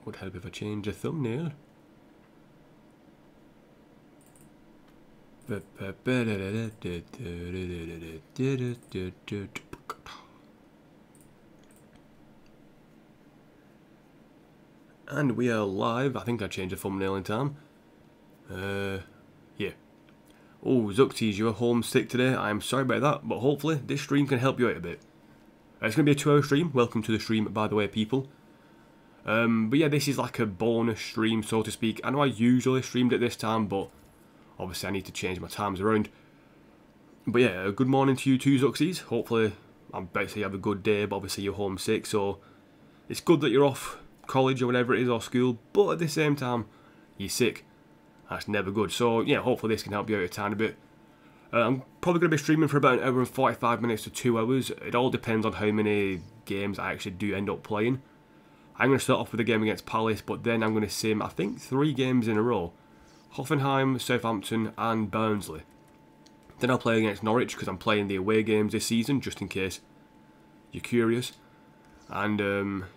Would help if I change the thumbnail. And we are live. I think I changed the thumbnail in time. Yeah. Oh, Zuxties, you're homesick today. I'm sorry about that, but hopefully this stream can help you out a bit. It's going to be a 2-hour stream. Welcome to the stream, by the way, people. But yeah, this is like a bonus stream, so to speak. I know I usually streamed at this time, but obviously I need to change my times around. But yeah, good morning to you too, Zuxies. Hopefully, I'm about to say you have a good day, but obviously you're homesick, so it's good that you're off college or whatever it is, or school, but at the same time, you're sick. That's never good. So yeah, hopefully this can help you out a tiny bit. I'm probably going to be streaming for about 1 hour and 45 minutes to 2 hours. It all depends on how many games I actually do end up playing. I'm going to start off with a game against Palace, but then I'm going to sim, I think, 3 games in a row. Hoffenheim, Southampton and Barnsley. Then I'll play against Norwich because I'm playing the away games this season, just in case you're curious. And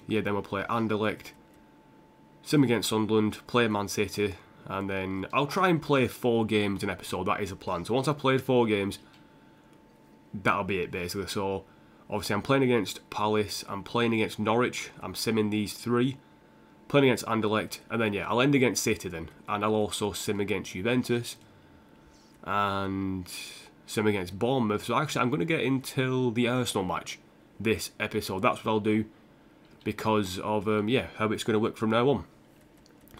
yeah, then we'll play Anderlecht, sim against Sunderland, play Man City, and then I'll try and play 4 games an episode. That is a plan. So once I've played 4 games, that'll be it basically. So obviously I'm playing against Palace, I'm playing against Norwich, I'm simming these 3, playing against Anderlecht, and then yeah, I'll end against City then, and I'll also sim against Juventus, and sim against Bournemouth. So actually I'm going to get until the Arsenal match this episode. That's what I'll do because of yeah, how it's going to work from now on.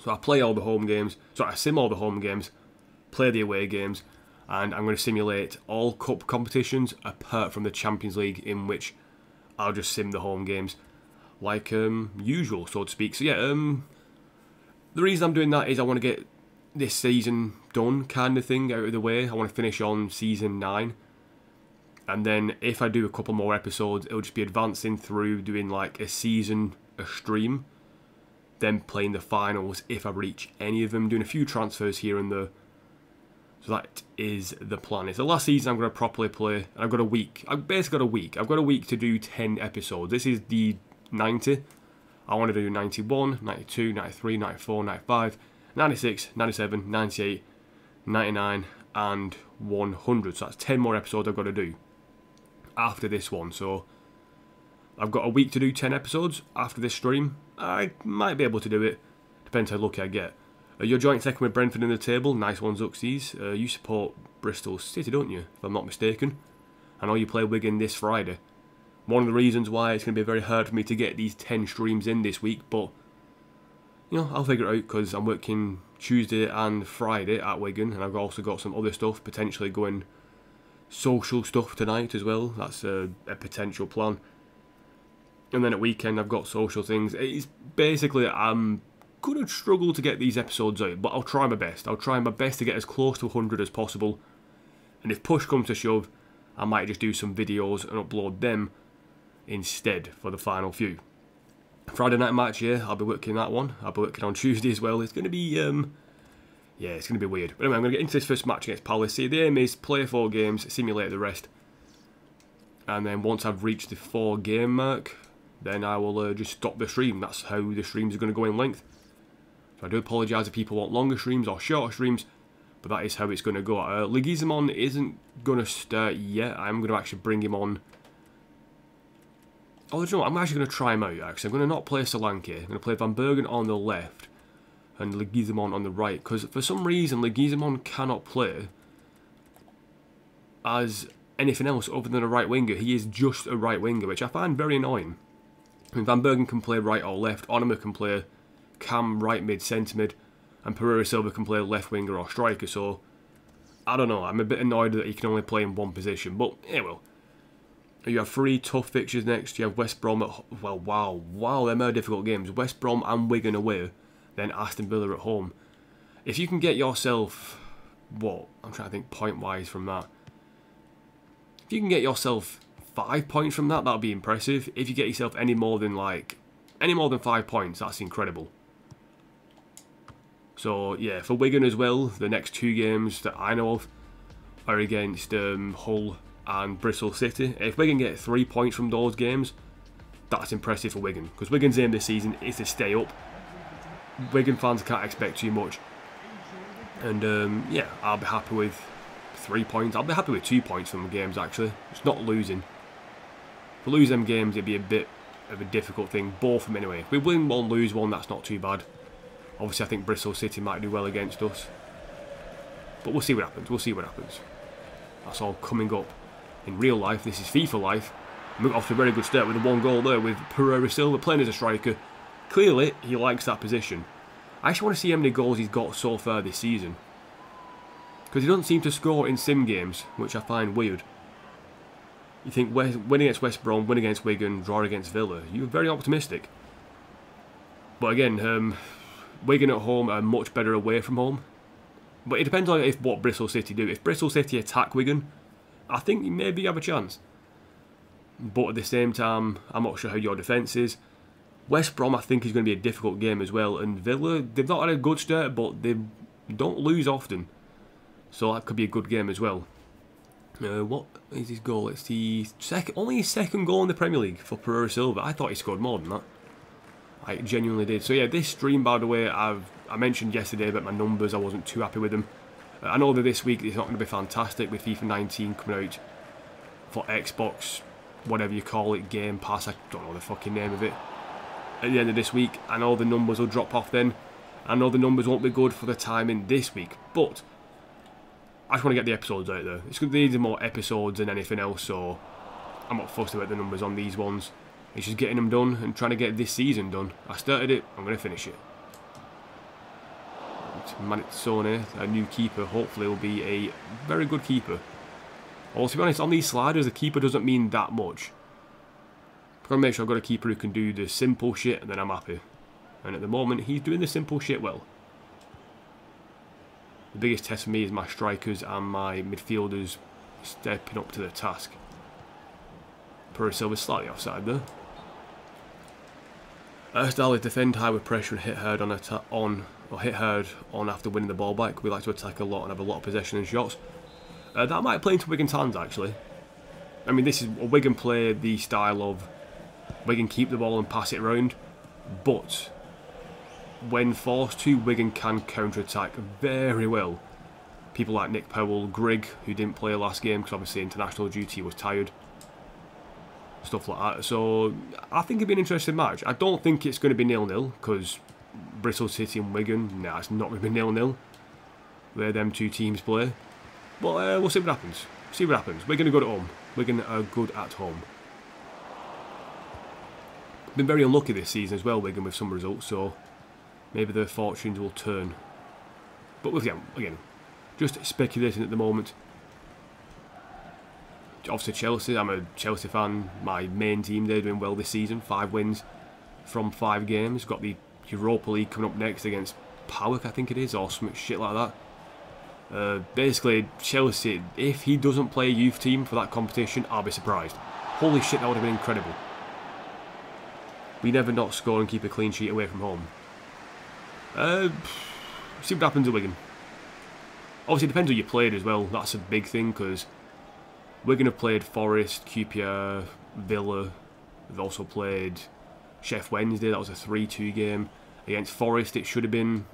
So I play all the home games, so I sim all the home games, play the away games, and I'm going to simulate all cup competitions apart from the Champions League, in which I'll just sim the home games like usual, so to speak. So yeah, the reason I'm doing that is I want to get this season done, kind of thing, out of the way. I want to finish on season 9. And then if I do a couple more episodes, it'll just be advancing through doing like a season, a stream, then playing the finals if I reach any of them, doing a few transfers here and there. So that is the plan. It's the last season I'm going to properly play, and I've got a week. I've basically got a week. I've got a week to do 10 episodes. This is the 90. I want to do 91, 92, 93, 94, 95, 96, 97, 98, 99, and 100. So that's 10 more episodes I've got to do after this one. So I've got a week to do 10 episodes after this stream. I might be able to do it, depends how lucky I get. You're joint second with Brentford in the table. Nice one, Zuxies. You support Bristol City, don't you, if I'm not mistaken? I know you play Wigan this Friday. One of the reasons why it's going to be very hard for me to get these 10 streams in this week, but you know, I'll figure it out because I'm working Tuesday and Friday at Wigan, and I've also got some other stuff, potentially going social stuff tonight as well. That's a potential plan. And then at weekend I've got social things. It's basically, I'm going to struggle to get these episodes out, but I'll try my best. I'll try my best to get as close to 100 as possible. And if push comes to shove, I might just do some videos and upload them instead for the final few. Friday night match, yeah, I'll be working that one. I'll be working on Tuesday as well. It's going to be, yeah, it's going to be weird. But anyway, I'm going to get into this first match against Palace. See, the aim is play 4 games, simulate the rest. And then once I've reached the 4 game mark, then I will just stop the stream. That's how the streams are going to go in length. So I do apologise if people want longer streams or shorter streams, but that is how it's going to go. Leguizamon isn't going to start yet. I'm going to actually bring him on. Oh, you know what? I'm actually going to try him out, actually. I'm going to not play Solanke. I'm going to play Van Bergen on the left and Leguizamon on the right, because for some reason Leguizamon cannot play as anything else other than a right winger. He is just a right winger, which I find very annoying. I mean, Van Bergen can play right or left, Onuma can play cam, right mid, centre mid, and Pereira Silva can play left winger or striker, so I don't know, I'm a bit annoyed that he can only play in one position, but yeah, well. You have 3 tough fixtures next. You have West Brom at, well, wow, them are difficult games. West Brom and Wigan away, then Aston Villa at home. If you can get yourself, what, I'm trying to think point-wise from that. If you can get yourself 5 points from that, that'll be impressive. If you get yourself any more than 5 points, that's incredible. So yeah, for Wigan as well, the next 2 games that I know of are against Hull and Bristol City. If Wigan get 3 points from those games, that's impressive for Wigan, because Wigan's aim this season is to stay up. Wigan fans can't expect too much. And yeah, I'll be happy with 3 points. I'll be happy with 2 points from the games, actually. It's not losing. If we lose them games, it'd be a bit of a difficult thing. Both of them anyway. If we win one, lose one, that's not too bad. Obviously, I think Bristol City might do well against us. But we'll see what happens. We'll see what happens. That's all coming up in real life. This is FIFA life. We got off to a very good start with the 1 goal there with Pereira Silva playing as a striker. Clearly, he likes that position. I actually want to see how many goals he's got so far this season. Because he doesn't seem to score in sim games, which I find weird. You think win against West Brom, win against Wigan, draw against Villa. You're very optimistic. But again, Wigan at home are much better away from home. But it depends on what Bristol City do. If Bristol City attack Wigan, I think you maybe have a chance. But at the same time, I'm not sure how your defence is. West Brom, I think, is going to be a difficult game as well. And Villa, they've not had a good start, but they don't lose often. So that could be a good game as well. What is his goal? It's the only his second goal in the Premier League for Pereira Silva. I thought he scored more than that. I genuinely did. So yeah, this stream, by the way, I mentioned yesterday about my numbers. I wasn't too happy with them. I know that this week it's not going to be fantastic with FIFA 19 coming out for Xbox, whatever you call it, Game Pass. I don't know the fucking name of it. At the end of this week, I know the numbers will drop off then. I know the numbers won't be good for the timing this week, but I just want to get the episodes out there. These are more episodes than anything else, so I'm not fussed about the numbers on these ones. It's just getting them done and trying to get this season done. I started it, I'm going to finish it. Manitsone, a new keeper, hopefully will be a very good keeper. Although to be honest, on these sliders, the keeper doesn't mean that much. I've got to make sure I've got a keeper who can do the simple shit, and then I'm happy. And at the moment, he's doing the simple shit well. The biggest test for me is my strikers and my midfielders stepping up to the task. Pereira Silva's slightly offside there. Our style is defend high with pressure and hit hard on after winning the ball back. We like to attack a lot and have a lot of possession and shots. That might play into Wigan's hands actually. I mean, this is a Wigan play the style of Wigan keep the ball and pass it around, but when forced to, Wigan can counter-attack very well. People like Nick Powell, Grigg, who didn't play last game because obviously international duty was tired. Stuff like that. So I think it'd be an interesting match. I don't think it's going to be 0-0 because Bristol City and Wigan, nah, it's not going to be 0-0 where them two teams play. But we'll see what happens. See what happens. Wigan are good at home. Wigan are good at home. Been very unlucky this season as well, Wigan, with some results, so maybe their fortunes will turn. But again, just speculating at the moment. Obviously Chelsea, I'm a Chelsea fan. My main team, they're doing well this season. 5 wins from 5 games. Got the Europa League coming up next against Powick, I think it is, or some shit like that. Basically, Chelsea, if he doesn't play a youth team for that competition, I'll be surprised. Holy shit, that would have been incredible. We never not score and keep a clean sheet away from home. See what happens at Wigan. Obviously, it depends who you played as well. That's a big thing because Wigan have played Forest, QPR, Villa. They've also played Sheff Wednesday. That was a 3-2 game. Against Forest, it should have been...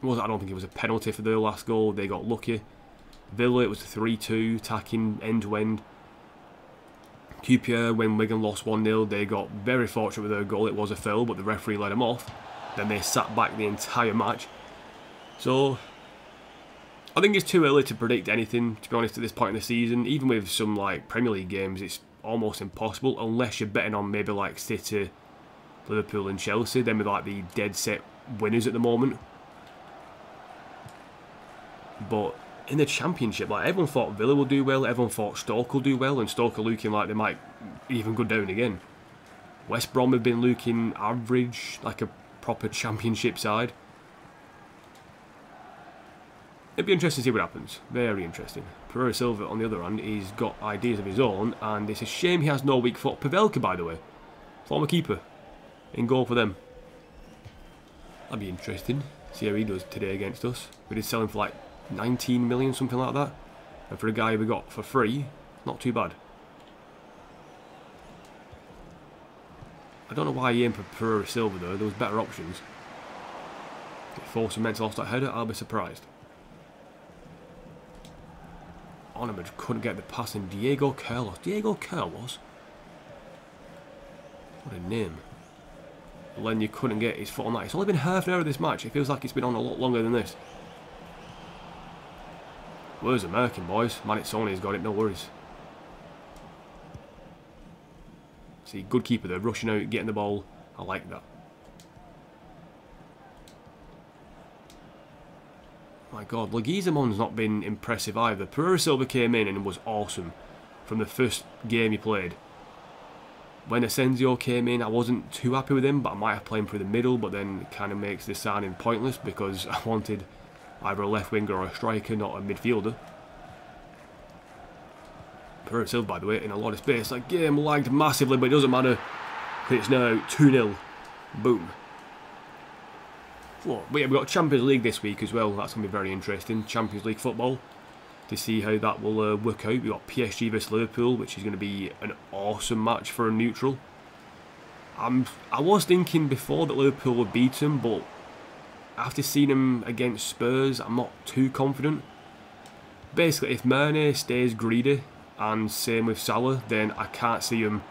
I don't think it was a penalty for their last goal. They got lucky. Villa, it was a 3-2, attacking end-to-end. QPR, when Wigan lost 1-0, they got very fortunate with their goal. It was a foul, but the referee let them off. Then they sat back the entire match. So I think it's too early to predict anything, to be honest, at this point in the season. Even with some like Premier League games, it's almost impossible unless you're betting on maybe like City, Liverpool and Chelsea. Then with like the dead set winners at the moment. But in the Championship, like everyone thought Villa will do well, everyone thought Stoke will do well, and Stoke are looking like they might even go down again. West Brom have been looking average, like a proper Championship side. It'd be interesting to see what happens. Very interesting. Pereira Silva, on the other hand, he's got ideas of his own, and it's a shame he has no weak foot. Pavelka, by the way, former keeper, in goal for them. That'd be interesting. See how he does today against us. We did sell him for like 19 million, something like that. And for a guy we got for free, not too bad. I don't know why he aimed for Pereira Silva though. There was better options. If Force meant to lost that header, I'll be surprised. Onomad couldn't get the pass in. Diego Carlos. Diego Carlos? What a name. Lenya couldn't get his foot on that. It's only been half an hour of this match. It feels like it's been on a lot longer than this. Where's American, boys? Manitsoni's got it, no worries. See, good keeper there, rushing out, getting the ball. I like that. My God, Leguizamon's not been impressive either. Pereira Silva came in and was awesome from the first game he played. When Asensio came in, I wasn't too happy with him, but I might have played him through the middle, but then it kind of makes this signing pointless because I wanted either a left winger or a striker, not a midfielder. Pereira Silva, by the way, in a lot of space. That game lagged massively, but it doesn't matter. It's now 2-0. Boom. But yeah, we've got Champions League this week as well. That's going to be very interesting. Champions League football. To see how that will work out. We've got PSG vs Liverpool, which is going to be an awesome match for a neutral. I was thinking before that Liverpool would beat them, but after seeing them against Spurs, I'm not too confident. Basically, if Mane stays greedy, and same with Salah, then I can't see him...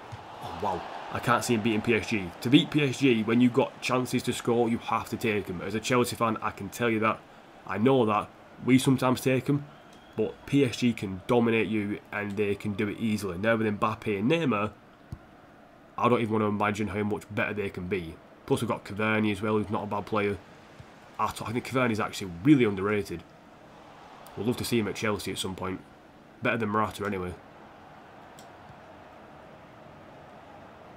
Oh, wow. I can't see him beating PSG. To beat PSG, when you've got chances to score, you have to take them. As a Chelsea fan, I can tell you that. I know that. We sometimes take them. But PSG can dominate you and they can do it easily. Now with Mbappe and Neymar, I don't even want to imagine how much better they can be. Plus we've got Cavani as well, who's not a bad player at all. I think Cavani is actually really underrated. We'd love to see him at Chelsea at some point. Better than Morata anyway.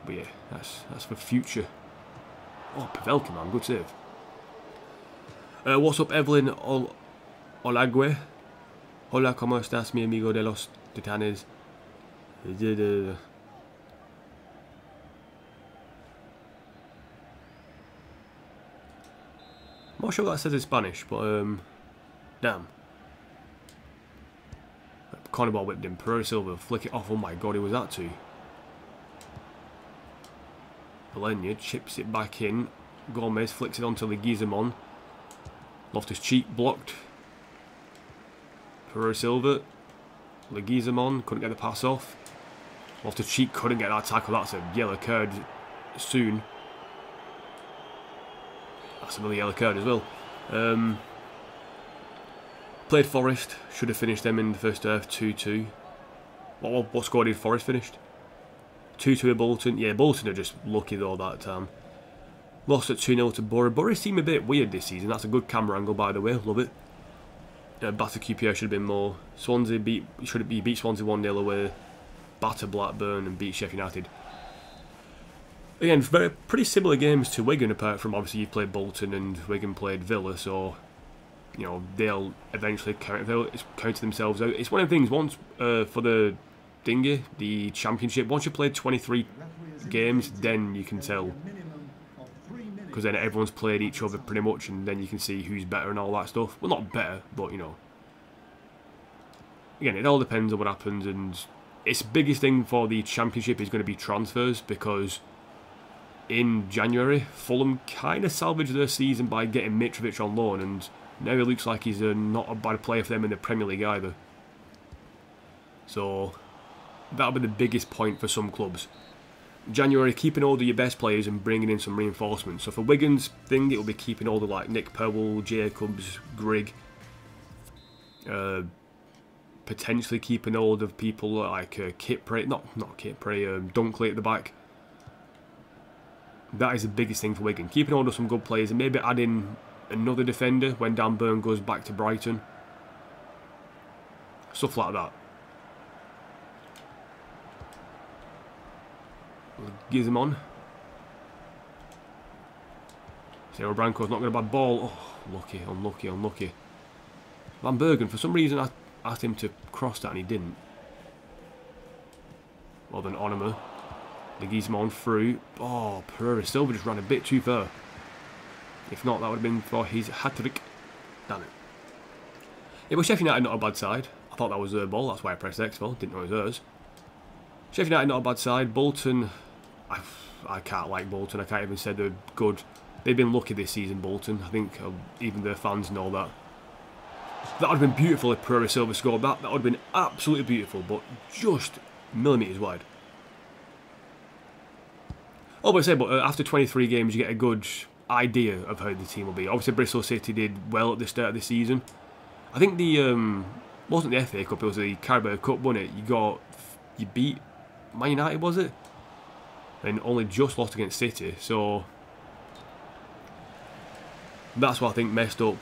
But yeah, that's for future. Oh, Pavelka, man, good save. What's up, Evelyn Olagwe? Hola, ¿cómo estás, mi amigo de los Titanes? I'm not sure what that says in Spanish, but damn. Corner ball whipped in. Pereira Silva flick it off. Oh my God, who was that to? Lenya chips it back in. Gomez flicks it onto Leguizamon. Loftus-Cheek blocked. Pereira Silva, Leguizamon couldn't get the pass off. Loftus-Cheek couldn't get that tackle. That's a yellow card soon. That's another yellow card as well. Played Forest. Should have finished them in the first half. 2-2. What score did Forest finish? 2-2 at Bolton. Yeah, Bolton are just lucky though that time. Lost at 2-0 to Borough. Borough seem a bit weird this season. That's a good camera angle, by the way. Love it. Batter QPR should have been more. Swansea beat Swansea 1-0 away. Batter Blackburn and beat Sheffield United. Again, pretty similar games to Wigan, apart from obviously you played Bolton and Wigan played Villa, so you know they'll eventually count themselves out. It's one of the things. Once for the dinghy, the Championship, once you played 23 games, then you can tell. Because then everyone's played each other pretty much, and then you can see who's better and all that stuff. Well, not better, but you know. Again, it all depends on what happens, and its biggest thing for the Championship is going to be transfers, because in January, Fulham kind of salvaged their season by getting Mitrovic on loan, and now it looks like he's not a bad player for them in the Premier League either. So that'll be the biggest point for some clubs. January, keeping hold of your best players and bringing in some reinforcements. So for Wigan's thing, it will be keeping hold of like Nick Powell, Jacobs, Grigg. Potentially keeping hold of people like Kitpray, not Kitpray, Dunkley at the back. That is the biggest thing for Wigan. Keeping hold of some good players and maybe adding another defender when Dan Burn goes back to Brighton. Stuff like that. Gizmon. Sarah Branco's not got a bad ball. Oh, lucky, unlucky, unlucky. Van Bergen, for some reason I asked him to cross that and he didn't. Well then, Onoma. The Gizmon through. Oh, Pereira Silva just ran a bit too far. If not, that would have been for his hat-trick. Damn it. It was Sheffield United, not a bad side. I thought that was their ball, that's why I pressed X for. Didn't know it was hers. Sheffield United, not a bad side. Bolton, I can't like Bolton. I can't even say they're good. They've been lucky this season, Bolton. I think even their fans know that. That would have been beautiful if Pereira Silva scored that. That would have been absolutely beautiful, but just millimetres wide. Oh, but after 23 games, you get a good idea of how the team will be. Obviously, Bristol City did well at the start of the season. I think the wasn't the FA Cup, it was the Carabao Cup, wasn't it? You beat Man United, was it? And only just lost against City, so that's what I think messed up.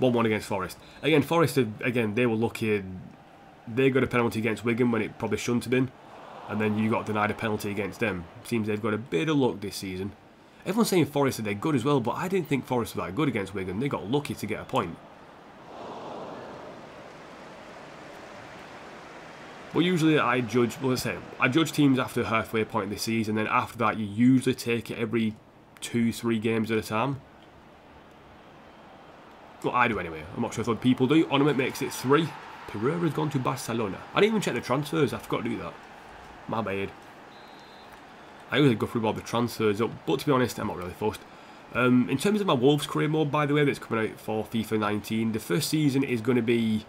1-1 against Forest. Again, Forest, they were lucky. They got a penalty against Wigan when it probably shouldn't have been. And then you got denied a penalty against them. Seems they've got a bit of luck this season. Everyone's saying Forest are they're good as well, but I didn't think Forest were that good against Wigan. They got lucky to get a point. But usually I judge, I judge teams after the halfway point this season. Then after that, you usually take it every 2-3 games at a time. Well, I do anyway. I'm not sure if other people do. Ornament makes it 3. Pereira's gone to Barcelona. I didn't even check the transfers. I forgot to do that. My bad. I usually go through all the transfers up, but to be honest, I'm not really fussed. In terms of my Wolves career mode, by the way, that's coming out for FIFA 19, the first season is going to be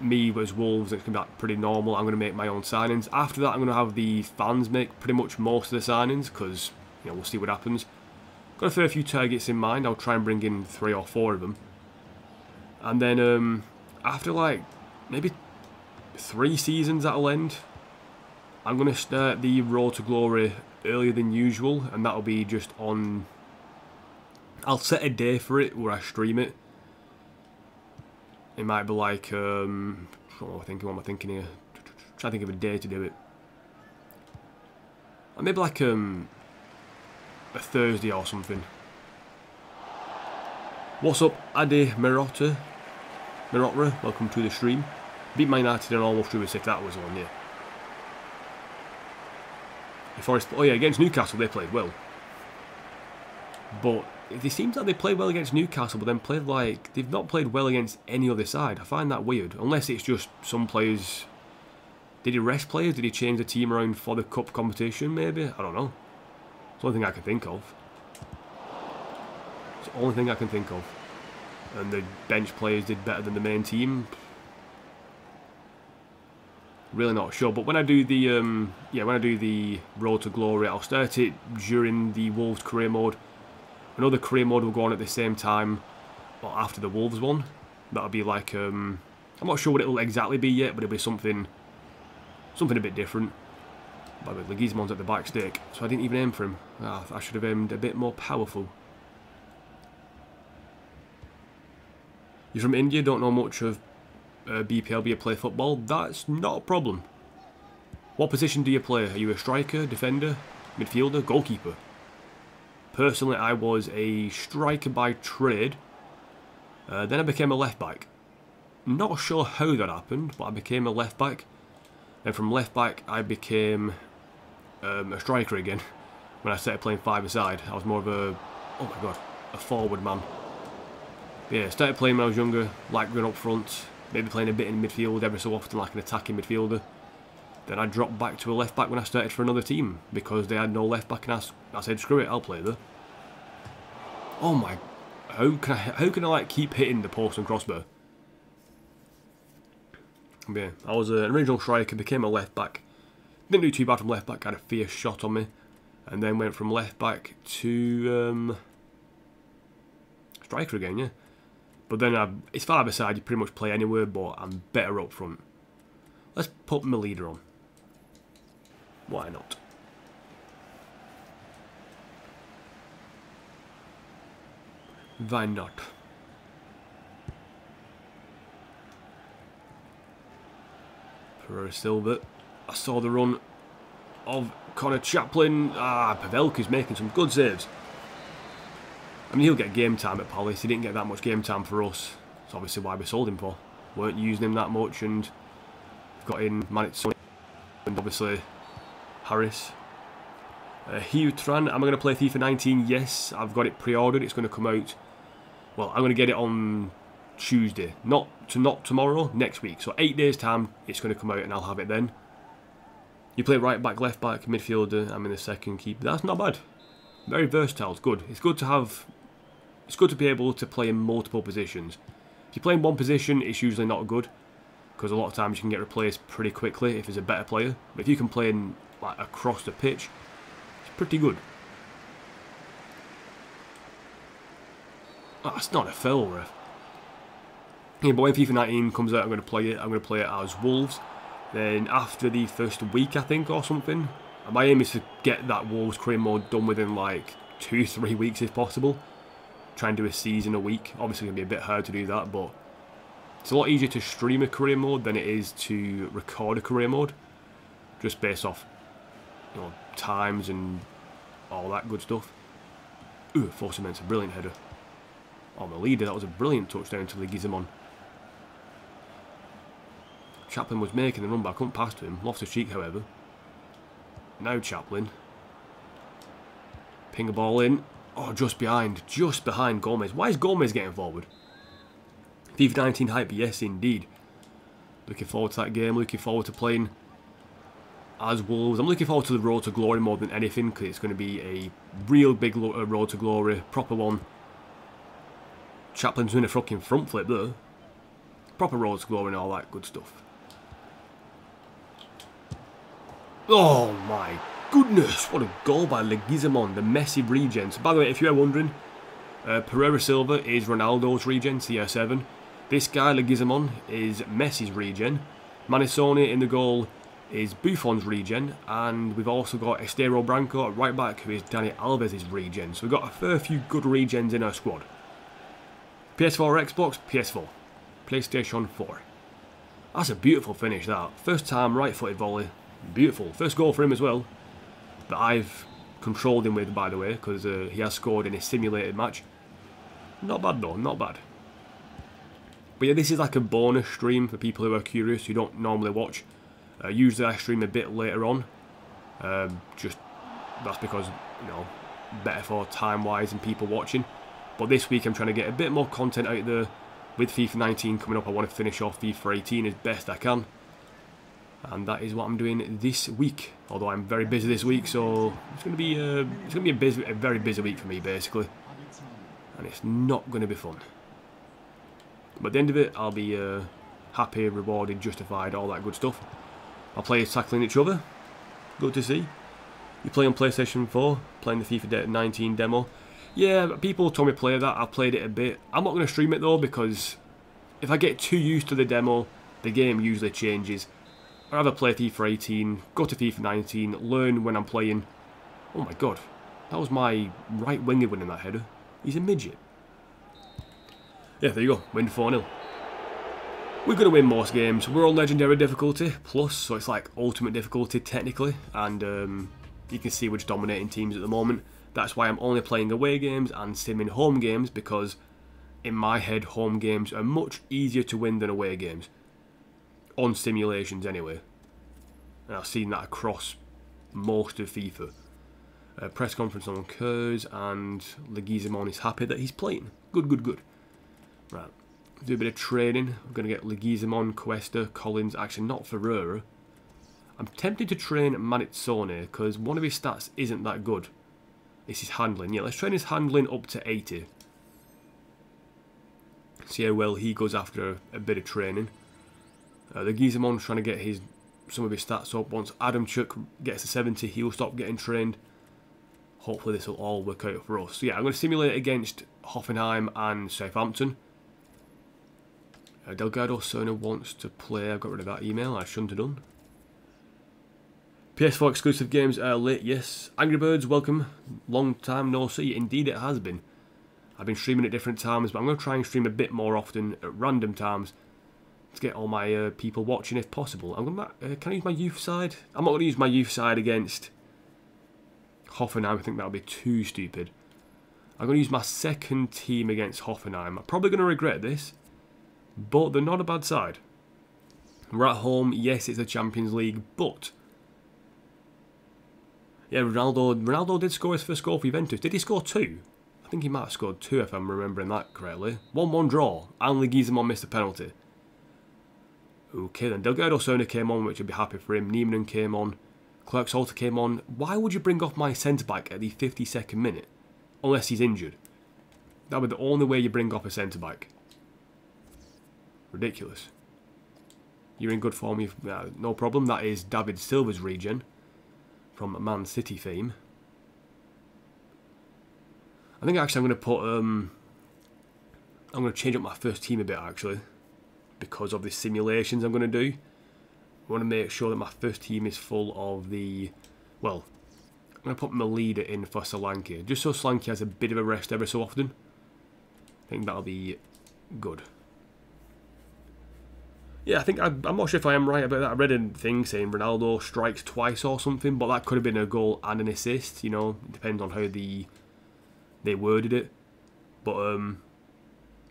me as Wolves. It's going to be pretty normal. I'm going to make my own signings. After that, I'm going to have the fans make pretty much most of the signings because, you know, we'll see what happens. Got a fair few targets in mind. I'll try and bring in 3 or 4 of them. And then after like maybe 3 seasons that'll end, I'm going to start the Road to Glory earlier than usual, and that'll be just on... I'll set a day for it where I stream it. It might be like... what am I thinking here? Trying to think of a day to do it. Maybe like a Thursday or something. What's up, Adi Marotta? Welcome to the stream. Beat Man United and almost drew a 6. That was one, yeah. Forest, oh yeah, against Newcastle they played well. But it seems like they played well against Newcastle, but then played like they've not played well against any other side. I find that weird. Unless it's just some players. Did he rest players? Did he change the team around for the cup competition? Maybe, I don't know. It's the only thing I can think of. It's the only thing I can think of. And the bench players did better than the main team. Really not sure, but when I do the Road to Glory, I'll start it during the Wolves career mode. Another career mode will go on at the same time, or after the Wolves one. That'll be like I'm not sure what it'll exactly be yet, but it'll be something a bit different. By the way, Leguizamon's at the back stick, so I didn't even aim for him. I should have aimed a bit more powerful. You're from India, don't know much of BPL, you play football. That's not a problem. What position do you play? Are you a striker, defender, midfielder, goalkeeper? Personally, I was a striker by trade. Then I became a left back. Not sure how that happened, but I became a left back. And from left back, I became a striker again. When I started playing 5-a-side, I was more of a, oh my god, a forward man. Yeah, started playing when I was younger, like going up front. Maybe playing a bit in midfield every so often, like an attacking midfielder. Then I dropped back to a left back when I started for another team because they had no left back, and I said, screw it, I'll play there. Oh my! How can I like keep hitting the post and crossbar? Yeah, I was an original striker, became a left back. Didn't do too bad from left back. Had a fierce shot on me, and then went from left back to striker again. Yeah. But then it's 5-a-side, you pretty much play anywhere, but I'm better up front. Let's put my leader on. Why not? Why not? Pereira Silva. I saw the run of Connor Chaplin. Pavelka's making some good saves. I mean, he'll get game time at Palace. He didn't get that much game time for us. That's obviously why we sold him for. Weren't using him that much, and got in Manitson and obviously Harris. Hugh Tran, am I going to play FIFA 19? Yes, I've got it pre-ordered. It's going to come out. Well, I'm going to get it on Tuesday. Not tomorrow, next week. So 8 days time, it's going to come out, and I'll have it then. You play right back, left back, midfielder. I'm in the second keeper. That's not bad. Very versatile. It's good. It's good to have. It's good to be able to play in multiple positions. If you play in one position, it's usually not good, because a lot of times you can get replaced pretty quickly if there's a better player. But if you can play in like across the pitch, it's pretty good. Oh, that's not a foul, ref. Yeah, but when FIFA 19 comes out, I'm going to play it. I'm going to play it as Wolves. Then after the first week, I think, or something, my aim is to get that Wolves career mode done within like 2-3 weeks if possible. Try and do a season a week. Obviously, it's going to be a bit hard to do that, but it's a lot easier to stream a career mode than it is to record a career mode, just based off, you know, times and all that good stuff. Ooh, force immense, a brilliant header. Oh, my leader, that was a brilliant touchdown to Leguizamon. Chaplin was making the run back, couldn't pass to him. Loftus-Cheek, however. Now Chaplin. Ping a ball in. Oh, just behind Gomez. Why is Gomez getting forward? FIFA 19 hype, yes indeed. Looking forward to that game, looking forward to playing as Wolves. I'm looking forward to the road to glory more than anything, because it's going to be a real big road to glory, proper one. Chaplin's doing a fucking front flip there. Proper road to glory and all that good stuff. Oh my goodness, what a goal by Leguizamon, the Messi regen. So by the way, if you were wondering, Pereira Silva is Ronaldo's regen, CR7. This guy, Leguizamon, is Messi's regen. Manisone in the goal is Buffon's regen. And we've also got Estero Branco at right back, who is Dani Alves' regen. So we've got a fair few good regens in our squad. PS4 or Xbox? PS4. PlayStation 4. That's a beautiful finish, that. First time, right-footed volley. Beautiful. First goal for him as well. That I've controlled him with, by the way, because he has scored in a simulated match. Not bad though, not bad. But yeah, this is like a bonus stream for people who are curious, who don't normally watch. Usually I stream a bit later on. Just, that's because, you know, better for time-wise and people watching. But this week I'm trying to get a bit more content out there. With FIFA 19 coming up, I want to finish off FIFA 18 as best I can. And that is what I'm doing this week. Although I'm very busy this week, so it's going to be a very busy week for me, basically. And it's not going to be fun. But at the end of it, I'll be happy, rewarded, justified, all that good stuff. Our players tackling each other. Good to see. You play on PlayStation 4, playing the FIFA 19 demo. Yeah, people told me to play that. I've played it a bit. I'm not going to stream it though, because if I get too used to the demo, the game usually changes. I'd rather play FIFA 18, go to FIFA 19, learn when I'm playing. Oh my god, that was my right winger winning that header. He's a midget. Yeah, there you go, win 4-0. We're going to win most games. We're on Legendary difficulty, plus, so it's like Ultimate difficulty technically. And you can see we're just dominating teams at the moment. That's why I'm only playing away games and simming home games, because in my head, home games are much easier to win than away games. On simulations anyway. And I've seen that across most of FIFA. Press conference on occurs and Leguizamon is happy that he's playing. Good, good, good. Right, do a bit of training. I'm going to get Leguizamon, Cuesta, Collins, actually not Ferreira. I'm tempted to train Manitsone because one of his stats isn't that good. It's his handling. Yeah, let's train his handling up to 80. See how well he goes after a bit of training. Leguizamon's trying to get some of his stats up. Once Adamchuk gets to 70, he'll stop getting trained. Hopefully this will all work out for us. So yeah, I'm going to simulate against Hoffenheim and Southampton. Delgado Serna wants to play. I've got rid of that email. I shouldn't have done. PS4 exclusive games are late, yes. Angry Birds, welcome. Long time no see. Indeed it has been. I've been streaming at different times, but I'm going to try and stream a bit more often at random times to get all my people watching if possible. I'm going to, can I use my youth side? I'm not going to use my youth side against Hoffenheim. I think that would be too stupid. I'm going to use my second team against Hoffenheim. I'm probably going to regret this, but they're not a bad side. We're at home. Yes, it's a Champions League, but yeah, Ronaldo did score his first goal for Juventus. Did he score 2? I think he might have scored 2 if I'm remembering that correctly. 1-1 draw, and Leguizamon missed a penalty. Okay then, Delgado Serna came on, which I'd be happy for him. Niemanen came on. Clark-Salter came on. Why would you bring off my centre-back at the 52nd minute? Unless he's injured. That would be the only way you bring off a centre-back. Ridiculous. You're in good form, no problem. That is David Silva's regen from Man City fame. I think actually I'm going to put... I'm going to change up my first team a bit actually. Because of the simulations I'm going to do. I want to make sure that my first team is full of the... Well, I'm going to put my leader in for Solanke. Just so Solanke has a bit of a rest every so often. I think that'll be good. Yeah, I think I'm not sure if I am right about that. I read a thing saying Ronaldo strikes twice or something, but that could have been a goal and an assist. You know, it depends on how they worded it. But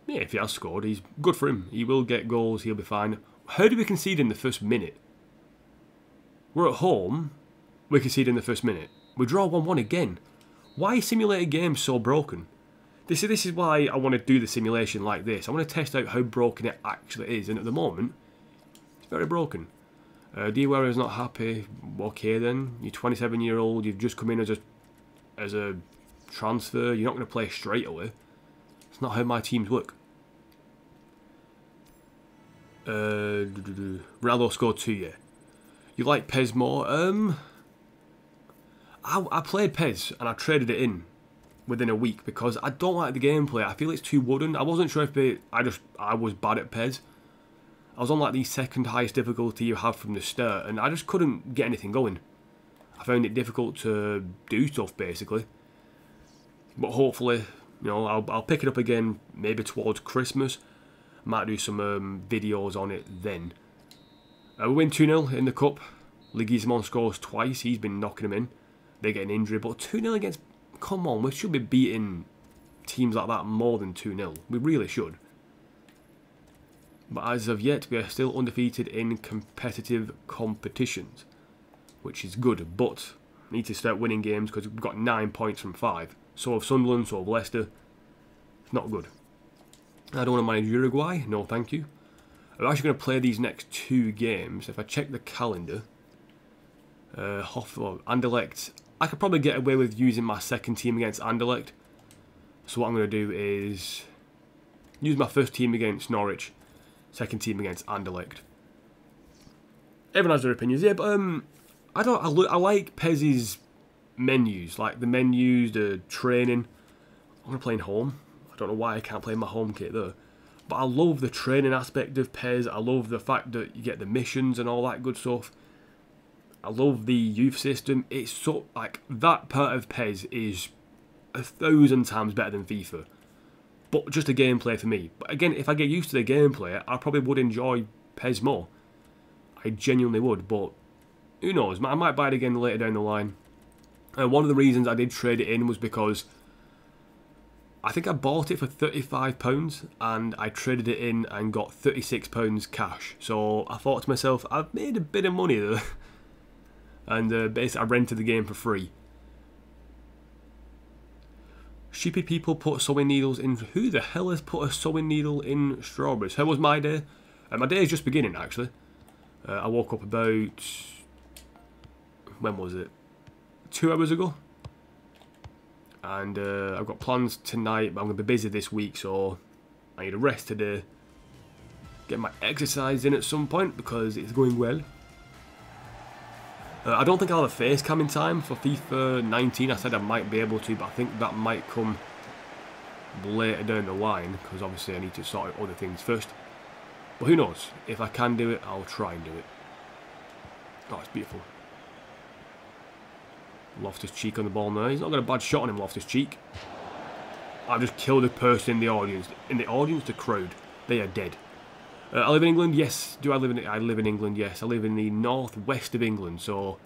yeah, if he has scored, he's good for him. He will get goals. He'll be fine. How did we concede in the first minute? We're at home. We concede in the first minute. We draw 1-1 again. Why is simulated games so broken? This is why I want to do the simulation like this. I want to test out how broken it actually is, and at the moment, it's very broken. Diawara is not happy. Okay then, you're 27-year-old. You've just come in as a transfer. You're not going to play straight away. It's not how my teams work. Ronaldo scored 2, yeah. You like Pez more? I played Pez and I traded it in within a week because I don't like the gameplay. I feel it's too wooden. I wasn't sure if I was bad at Pez. I was on like the second highest difficulty you have from the start and I just couldn't get anything going. I found it difficult to do stuff basically. But hopefully, you know, I'll pick it up again maybe towards Christmas. Might do some videos on it then. We win 2-0 in the cup. Leguizamon scores twice. He's been knocking them in. They get an injury, but 2-0 against... Come on, we should be beating teams like that more than 2-0. We really should. But as of yet, we are still undefeated in competitive competitions, which is good. But we need to start winning games because we've got 9 points from 5. So have Sunderland, so have Leicester. It's not good. I don't want to manage Uruguay. No, thank you. I'm actually going to play these next 2 games. If I check the calendar, Anderlecht, I could probably get away with using my second team against Anderlecht. So what I'm going to do is use my first team against Norwich, second team against Anderlecht. Everyone has their opinions, yeah, but I like Pez's menus, like the menus, the training. I'm going to play in home. I don't know why I can't play in my home kit though. But I love the training aspect of Pez. I love the fact that you get the missions and all that good stuff. I love the youth system. It's so, like, that part of Pez is 1,000 times better than FIFA. But just the gameplay for me. But again, if I get used to the gameplay, I probably would enjoy Pez more. I genuinely would, but who knows? I might buy it again later down the line. And one of the reasons I did trade it in was because I think I bought it for £35 and I traded it in and got £36 cash. So I thought to myself, I've made a bit of money there. And basically I rented the game for free. Stupid people put sewing needles in... Who the hell has put a sewing needle in strawberries? How was my day? My day is just beginning actually. I woke up about... When was it? 2 hours ago. And I've got plans tonight, but I'm going to be busy this week, so I need a rest today. Get my exercise in at some point because it's going well. I don't think I'll have a face cam in time for FIFA 19. I said I might be able to, but I think that might come later down the line because obviously I need to sort out other things first. But who knows? If I can do it, I'll try and do it. Oh, it's beautiful. Loftus-Cheek on the ball now. He's not got a bad shot on him, Loftus-Cheek. I've just killed a person in the audience. In the audience, the crowd. They are dead. I live in England, yes. Do I live in... I live in England, yes. I live in the northwest of England, so...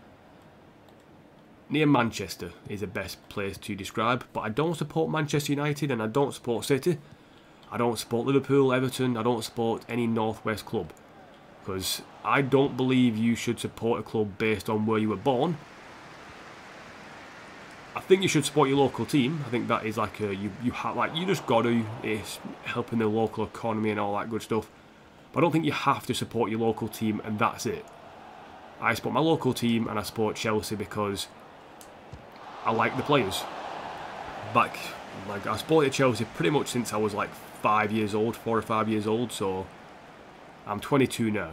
Near Manchester is the best place to describe. But I don't support Manchester United and I don't support City. I don't support Liverpool, Everton. I don't support any northwest club. Because I don't believe you should support a club based on where you were born. I think you should support your local team. I think that is like a... You just got to. It's helping the local economy and all that good stuff. But I don't think you have to support your local team and that's it. I support my local team and I support Chelsea because I like the players. I supported Chelsea pretty much since I was like 5 years old, 4 or 5 years old, so I'm 22 now.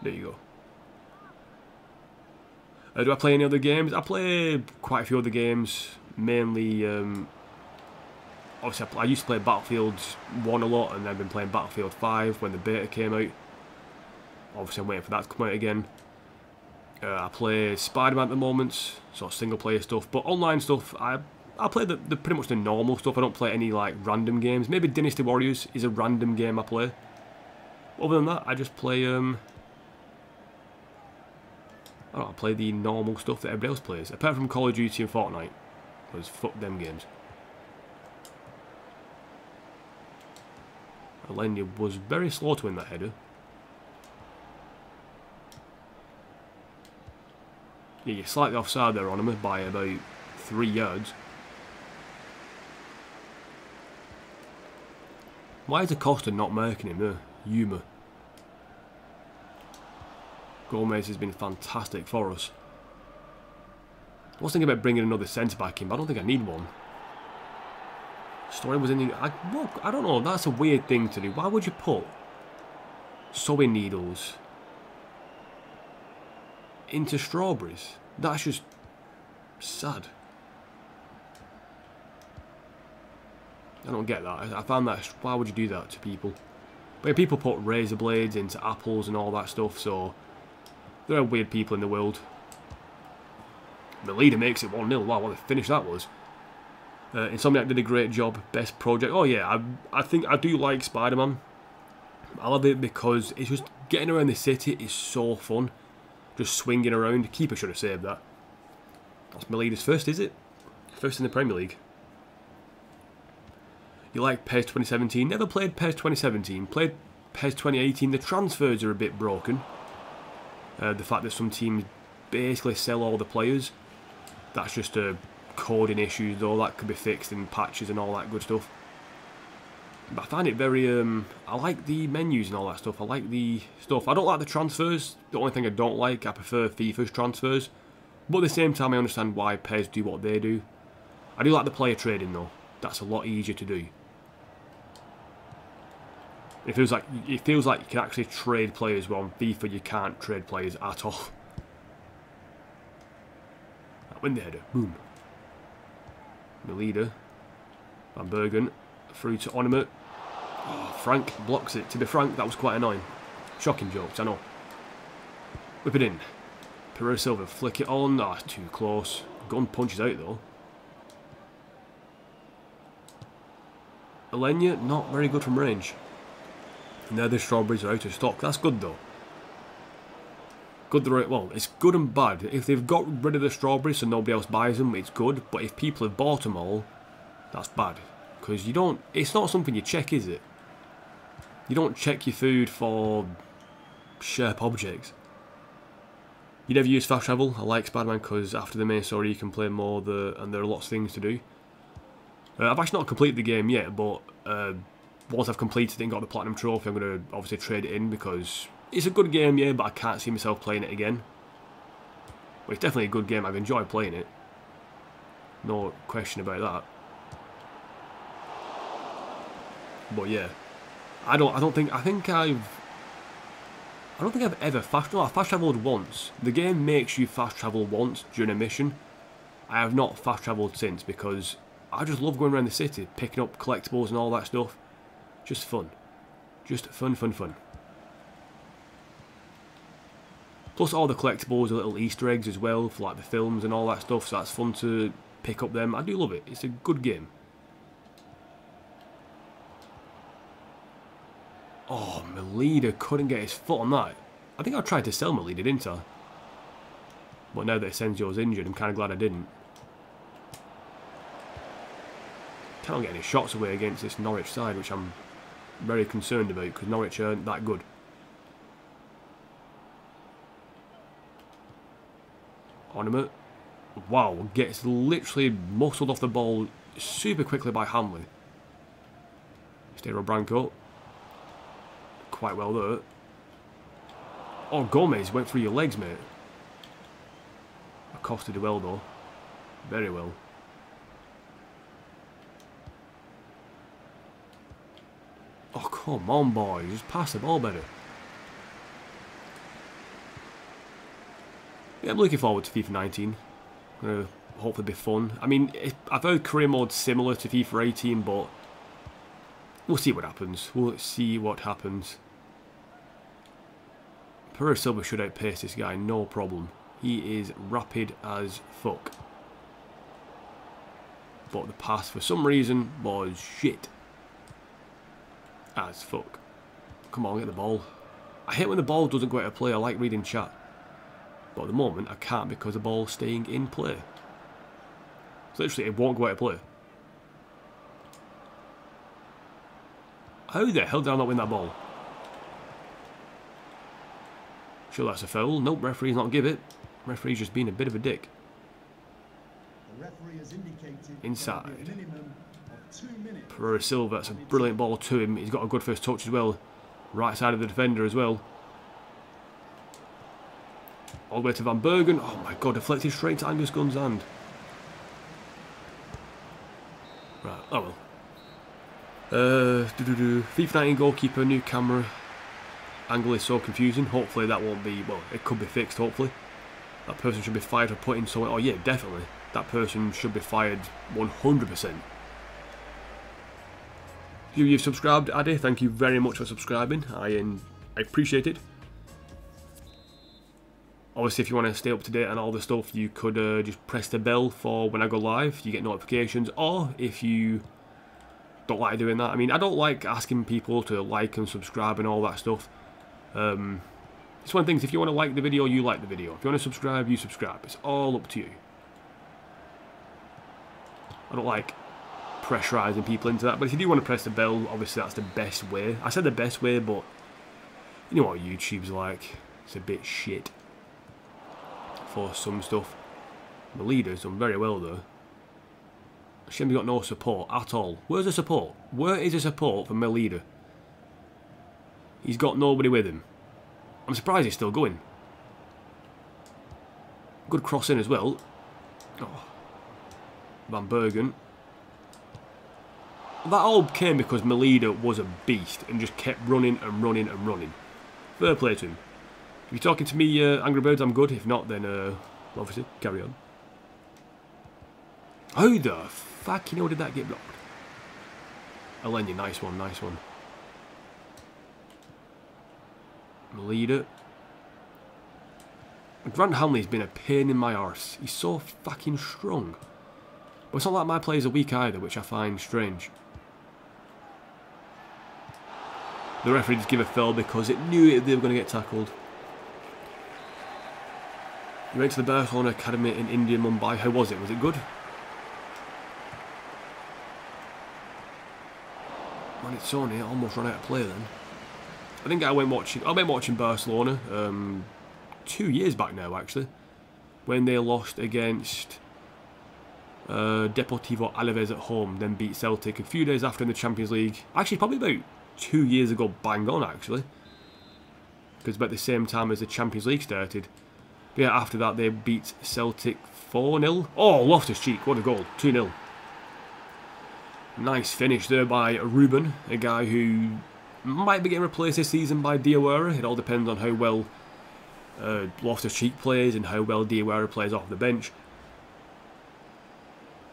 There you go. Do I play any other games? I play quite a few other games, mainly, obviously I used to play Battlefield 1 a lot, and I've been playing Battlefield 5 when the beta came out. Obviously I'm waiting for that to come out again. I play Spider-Man at the moment, sort of single player stuff, but online stuff, I play the pretty much the normal stuff. I don't play any like random games. Maybe Dynasty Warriors is a random game I play. Other than that, I just play I play the normal stuff that everybody else plays, apart from Call of Duty and Fortnite, because fuck them games. Alenia was very slow to win that header. Yeah, you're slightly offside there on him by about 3 yards. Why is Acosta not marking him there? Yuma. Gomez has been fantastic for us. I was thinking about bringing another centre-back in, but I don't think I need one. Story was in the... I don't know, that's a weird thing to do. Why would you put sewing needles into strawberries? That's just sad. I don't get that. I find that... Why would you do that to people? But people put razor blades into apples and all that stuff, so... There are weird people in the world. The leader makes it 1-0. Wow, what a finish that was. Insomniac did a great job. Best project. Oh yeah, I think I do like Spider-Man. I love it because it's just getting around the city is so fun. Just swinging around. Keeper should have saved that. That's Melita's first, is it? First in the Premier League. You like PES 2017? Never played PES 2017. Played PES 2018. The transfers are a bit broken. The fact that some teams basically sell all the players. That's just a coding issue though. That could be fixed in patches and all that good stuff. But I find it very... I like the menus and all that stuff. I like the stuff. I don't like the transfers. The only thing I don't like, I prefer FIFA's transfers. But at the same time, I understand why PES do what they do. I do like the player trading though. That's a lot easier to do. It feels like you can actually trade players, well on FIFA you can't trade players at all. Win the header. Boom. The leader. Van Bergen. Through to Onima. Oh, Frank blocks it. To be frank, that was quite annoying. Shocking jokes, I know. Whip it in. Pereira Silva. Flick it on. Ah, oh, too close. Gun punches out though. Alenia, not very good from range. And now the strawberries are out of stock. That's good though. Good, well, it's good and bad. If they've got rid of the strawberries so nobody else buys them, it's good. But if people have bought them all, that's bad. Because you don't... It's not something you check, is it? You don't check your food for sharp objects. You never use fast travel. I like Spider-Man because after the main story you can play more and there are lots of things to do. I've actually not completed the game yet, but once I've completed it and got the Platinum Trophy, I'm going to obviously trade it in because it's a good game, yeah, but I can't see myself playing it again. But it's definitely a good game. I've enjoyed playing it. No question about that. But yeah, I don't think I've ever fast travelled once. The game makes you fast travel once during a mission. I have not fast travelled since because I just love going around the city, picking up collectibles and all that stuff. Just fun. Just fun, fun, fun. Plus all the collectibles are little Easter eggs as well for like the films and all that stuff, so that's fun to pick up them. I do love it. It's a good game. Oh, Melida couldn't get his foot on that. I think I tried to sell Melida, didn't I? But now that Asensio's injured, I'm kind of glad I didn't. Can't get any shots away against this Norwich side, which I'm very concerned about because Norwich aren't that good. Onima. Wow, gets literally muscled off the ball super quickly by Hamley. Stero Branco. Quite well there. Oh, Gomez went through your legs, mate. Acosta did well, though. Very well. Oh, come on, boys. Just pass the ball better. Yeah, I'm looking forward to FIFA 19. Hopefully be fun. I mean, I've heard career mode's similar to FIFA 18, but we'll see what happens. We'll see what happens. Pereira Silva should outpace this guy, no problem. He is rapid as fuck. But the pass, for some reason, was shit. As fuck. Come on, get the ball. I hate when the ball doesn't go out of play. I like reading chat. But at the moment, I can't because the ball's staying in play. So literally, it won't go out of play. How the hell did I not win that ball? Sure, that's a foul. Nope, referee's not give it. Referee's just being a bit of a dick. Inside. Pereira Silva, that's a brilliant ball to him. He's got a good first touch as well. Right side of the defender as well. All the way to Van Bergen. Oh my god, deflected straight to Angus Gunn's hand. Right, oh well. FIFA 19 goalkeeper, new camera. Angle is so confusing. Hopefully that won't be, well, it could be fixed, hopefully. That person should be fired for putting someone, oh yeah, definitely. That person should be fired 100%. If you've subscribed, Addy, thank you very much for subscribing. I appreciate it. Obviously, if you want to stay up to date on all the stuff, you could just press the bell for when I go live. You get notifications. Or if you don't like doing that, I mean, I don't like asking people to like and subscribe and all that stuff. It's one of the things, if you want to like the video, you like the video. If you want to subscribe, you subscribe. It's all up to you. I don't like pressurising people into that, but if you do want to press the bell, obviously that's the best way. I said the best way, but you know what YouTube's like. It's a bit shit for some stuff. The leader's done very well though. Shame we got no support at all. Where's the support? Where is the support for my leader? He's got nobody with him. I'm surprised he's still going. Good cross in as well. Oh. Van Bergen. That all came because my leader was a beast and just kept running and running and running. Fair play to him. If you're talking to me, Angry Birds, I'm good. If not, then obviously, carry on. How the fuck, did that get blocked? Eleni, nice one, nice one. My leader. Grant Hanley's been a pain in my arse. He's so fucking strong. But it's not like my players are weak either, which I find strange. The referee just gave a foul because it knew they were going to get tackled. He went to the Barcelona Academy in India, Mumbai. How was it? Was it good? Man, it's Sony. Almost run out of play then. I think I went watching Barcelona 2 years back now, actually, when they lost against Deportivo Alaves at home, then beat Celtic a few days after in the Champions League. Actually, probably about 2 years ago, bang on, actually. Because about the same time as the Champions League started. But yeah, after that, they beat Celtic 4-0. Oh, Loftus-Cheek, what a goal. 2-0. Nice finish there by Ruben, a guy who might be getting replaced this season by Diawara. It all depends on how well Loftus-Cheek plays and how well Diawara plays off the bench.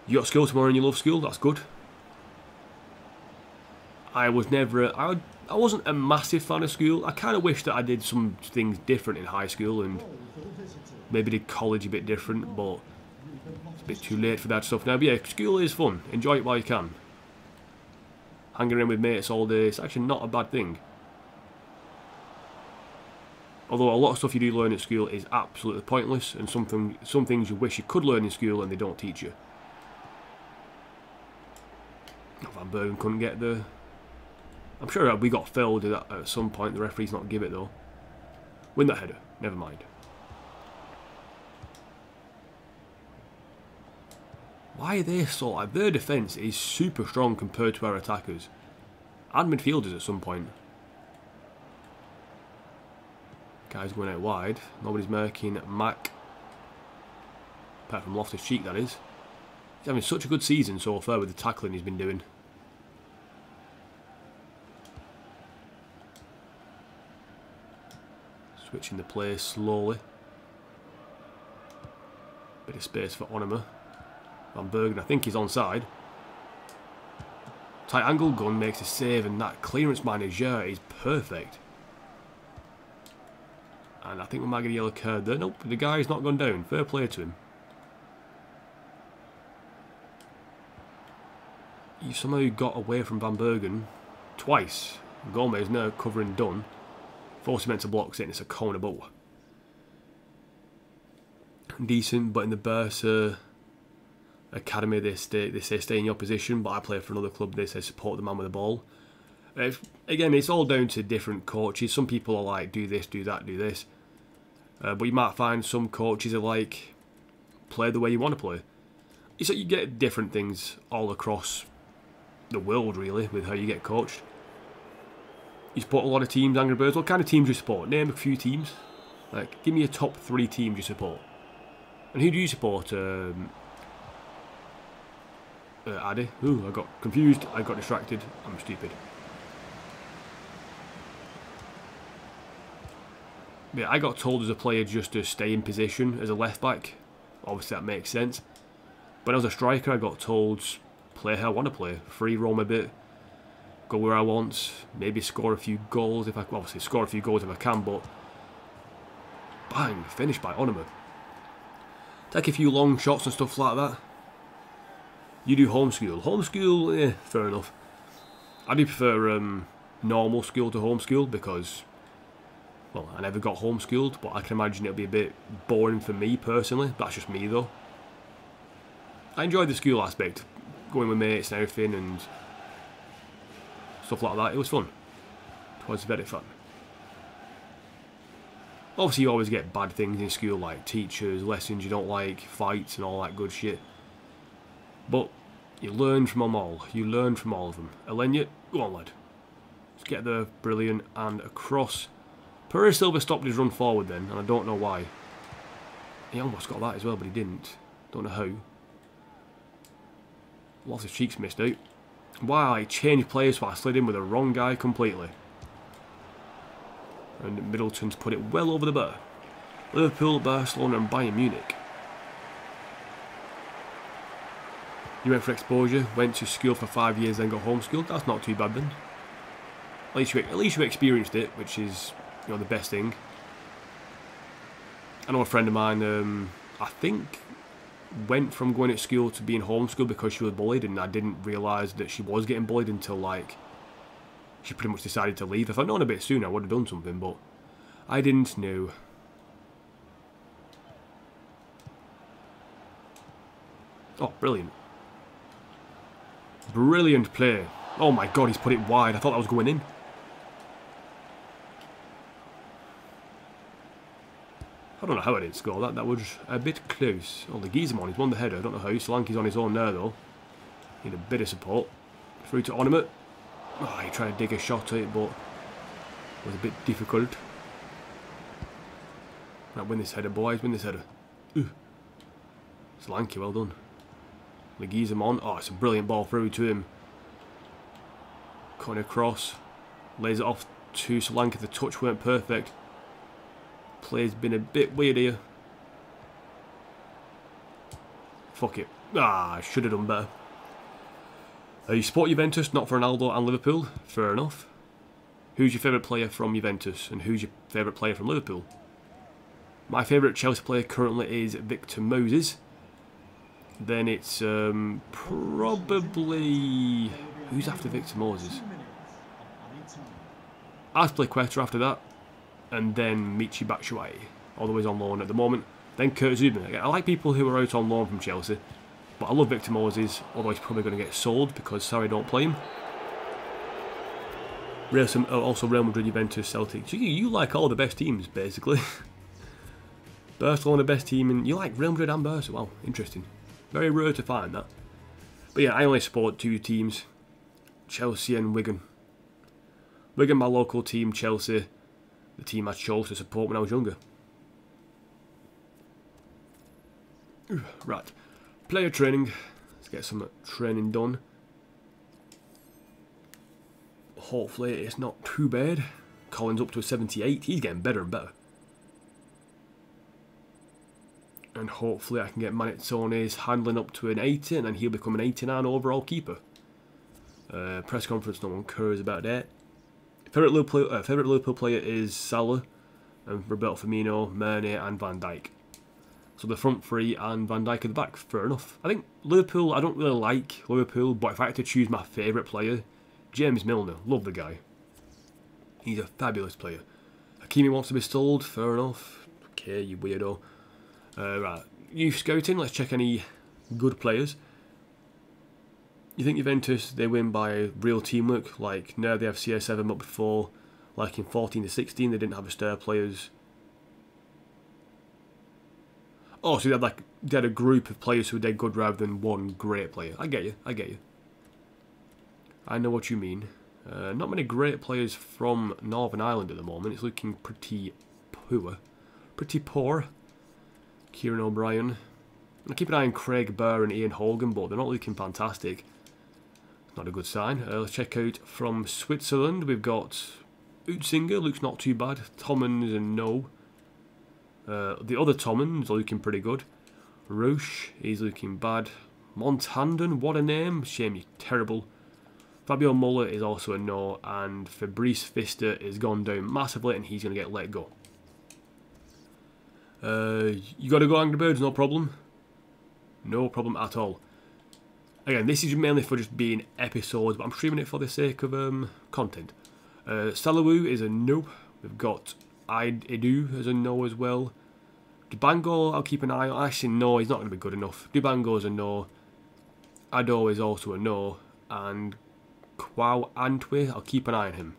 You got school tomorrow and you love school, that's good. I was never, I wasn't a massive fan of school. I kind of wish that I did some things different in high school and maybe did college a bit different, but it's a bit too late for that stuff now. But yeah, school is fun, enjoy it while you can. Hanging around with mates all day, it's actually not a bad thing. Although a lot of stuff you do learn at school is absolutely pointless, and some things you wish you could learn in school and they don't teach you. Van Bergen couldn't get the... I'm sure we got failed at some point. The referee's not give it though. Win that header. Never mind. Why are they so... like, their defence is super strong compared to our attackers. And midfielders at some point. Guy's going out wide. Nobody's marking Mac. Apart from Loftus-Cheek, that is. He's having such a good season so far with the tackling he's been doing. Switching the play slowly. Bit of space for Onima. Van Bergen, I think he's onside. Tight angle gun makes a save, and that clearance manager is perfect. And I think we might get a yellow card there. Nope, the guy's not gone down. Fair play to him. He somehow got away from Van Bergen twice. Gomez now covering done. Force him into blocks it, it's a corner ball. Decent, but in the Barca academy they say stay in your position, but I play for another club, they say support the man with the ball. Again, it's all down to different coaches. Some people are like, do this, do that, do this. But you might find some coaches are like, play the way you want to play. So you get different things all across the world, really, with how you get coached. You support a lot of teams, Angry Birds. What kind of teams do you support? Name a few teams. Like, give me your top 3 teams you support. And who do you support? Addy. Ooh, I got confused. I got distracted. I'm stupid. Yeah, I got told as a player just to stay in position as a left back. Obviously, that makes sense. But as a striker, I got told play how I want to play. Free roam a bit. Go where I want, maybe score a few goals if I obviously score a few goals if I can, but bang, finished by Onima. Take a few long shots and stuff like that. You do homeschool. Homeschool, yeah, fair enough. I do prefer normal school to homeschool because, well, I never got homeschooled, but I can imagine it'll be a bit boring for me personally. That's just me though. I enjoyed the school aspect, going with mates and everything and stuff like that. It was fun. It was very fun. Obviously you always get bad things in school, like teachers, lessons you don't like, fights and all that good shit. But you learn from them all. You learn from all of them. Elenya, go on lad. Let's get there, brilliant, and across. Perez Silva stopped his run forward then, and I don't know why. He almost got that as well, but he didn't. Don't know how. Lots of cheeks missed out. Wow, he changed players, so I slid in with the wrong guy completely. And Middleton's put it well over the bar. Liverpool, Barcelona and Bayern Munich. You went for exposure, went to school for 5 years, then got homeschooled. That's not too bad then. At least you experienced it, which is, you know, the best thing. I know a friend of mine, I think, went from going to school to being homeschooled because she was bullied, and I didn't realise that she was getting bullied until, like, she pretty much decided to leave. If I'd known a bit sooner, I would have done something, but I didn't know. Oh, brilliant. Brilliant play. Oh my god, he's put it wide. I thought that was going in. I don't know how I didn't score that. That was a bit close. Oh, the Gizemon, he's won the header. I don't know how. Solanke's on his own there, though. Need a bit of support. Through to Onima. Oh, he tried to dig a shot at it, but it was a bit difficult. Right, win this header, boys. Win this header. Ooh. Solanke, well done. The Gizemon. Oh, it's a brilliant ball through to him. Cutting across. Lays it off to Solanke. The touch weren't perfect. Play's been a bit weird here. Fuck it. Ah, I should have done better. You support Juventus, not for Ronaldo and Liverpool. Fair enough. Who's your favourite player from Juventus and who's your favourite player from Liverpool? My favourite Chelsea player currently is Victor Moses. Then it's probably... Who's after Victor Moses? Azpilicueta after that. And then Michy Batshuayi, always on loan at the moment. Then Kurt Zuma. I like people who are out on loan from Chelsea, but I love Victor Moses, although he's probably going to get sold because Sarri don't play him. Also Real Madrid, Juventus, Celtic. So you like all the best teams, basically. Barcelona, best team, and you like Real Madrid and Barca. Wow, interesting. Very rare to find that. But yeah, I only support 2 teams, Chelsea and Wigan. Wigan, my local team, Chelsea, the team I chose to support when I was younger. Right, player training. Let's get some training done. Hopefully it's not too bad. Collins up to a 78. He's getting better and better. And hopefully I can get Manitzone's handling up to an 80, and then he'll become an 89 overall keeper. Press conference, no one cares about that. Favourite Liverpool player is Salah, and Roberto Firmino, Mane and Van Dijk. So the front three and Van Dijk at the back, fair enough. I think Liverpool, I don't really like Liverpool, but if I had to choose my favourite player, James Milner, love the guy. He's a fabulous player. Hakimi wants to be sold, fair enough. Okay, you weirdo. Right, youth scouting, let's check any good players. You think Juventus, they win by real teamwork? Like, now they have CR7, but before, like in 14 to 16, they didn't have a star players. Oh, so they had a group of players who were dead good rather than one great player. I get you, I get you. I know what you mean. Not many great players from Northern Ireland at the moment. It's looking pretty poor. Pretty poor. Kieran O'Brien. I keep an eye on Craig Burr and Ian Hogan, but they're not looking fantastic. Not a good sign. Let's check out from Switzerland. We've got Utzinger, looks not too bad. Tommins and No. The other Tommins are looking pretty good. Roche, he's looking bad. Montandon, what a name. Shame he's terrible. Fabio Muller is also a no. And Fabrice Pfister has gone down massively and he's going to get let go. You got to go Angry Birds, no problem. No problem at all. Again, this is mainly for just being episodes, but I'm streaming it for the sake of content. Salawu is a no. We've got Edu as a no as well. Dubango, I'll keep an eye on. Actually, no, he's not going to be good enough. Dubango is a no. Ado is also a no. And Kwao Antwi, I'll keep an eye on him.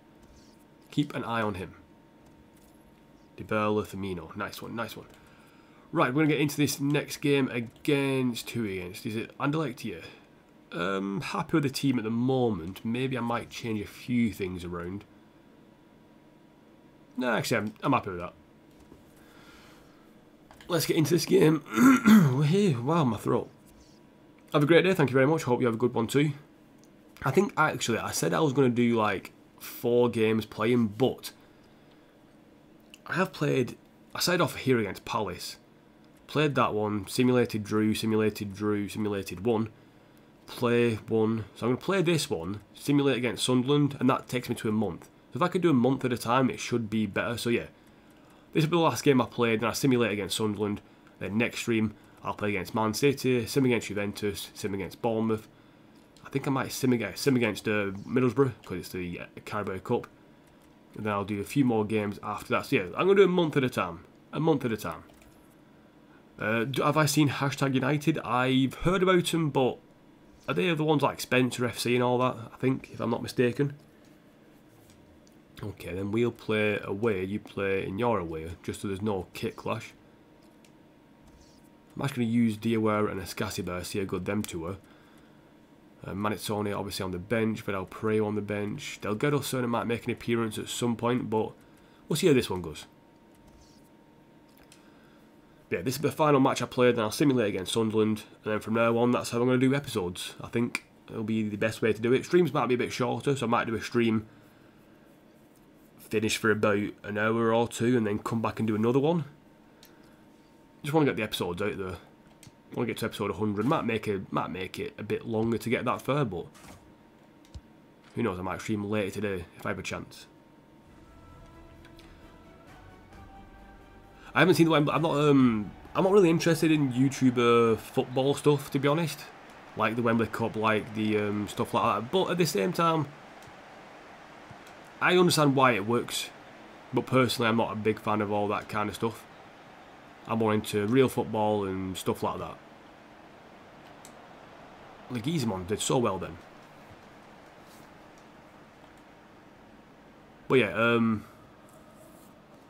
Keep an eye on him. Dybala, Firmino. Nice one, nice one. Right, we're going to get into this next game against... Who against? Is it Anderlecht here? Happy with the team at the moment. Maybe I might change a few things around. No, actually, I'm happy with that. Let's get into this game. We're here. Wow, my throat. Have a great day. Thank you very much. Hope you have a good one too. I think, actually, I said I was going to do like 4 games playing, but I have played... I started off here against Palace. Played that one. Simulated drew, simulated drew, simulated won. Play one. So I'm going to play this one, simulate against Sunderland, and that takes me to a month. So if I could do a month at a time, it should be better. So yeah, this will be the last game I played, then I simulate against Sunderland. Then next stream, I'll play against Man City, sim against Juventus, sim against Bournemouth. I think I might sim against Middlesbrough, because it's the Carabao Cup. And then I'll do a few more games after that. So yeah, I'm going to do a month at a time. A month at a time. Have I seen Hashtag United? I've heard about them, but are they the ones like Spencer FC and all that? I think, if I'm not mistaken. Okay, then we'll play away. You play in your away, just so there's no kit clash. I'm actually going to use Diawara and Escasibar, see how good them two are. Manizzoni obviously on the bench, Vidal Preo on the bench. Delgado certainly might make an appearance at some point, but we'll see how this one goes. Yeah, this is the final match I played, then I'll simulate against Sunderland, and then from now on, that's how I'm going to do episodes. I think it'll be the best way to do it. Streams might be a bit shorter, so I might do a stream, finish for about an hour or two, and then come back and do another one. Just want to get the episodes out there. I want to get to episode 100. Might make it a bit longer to get that far, but who knows? I might stream later today if I have a chance. I haven't seen the Wembley. I'm not really interested in YouTuber football stuff, to be honest. Like the Wembley Cup, like the stuff like that. But at the same time, I understand why it works. But personally, I'm not a big fan of all that kind of stuff. I'm more into real football and stuff like that. Leguizamon did so well then. But yeah,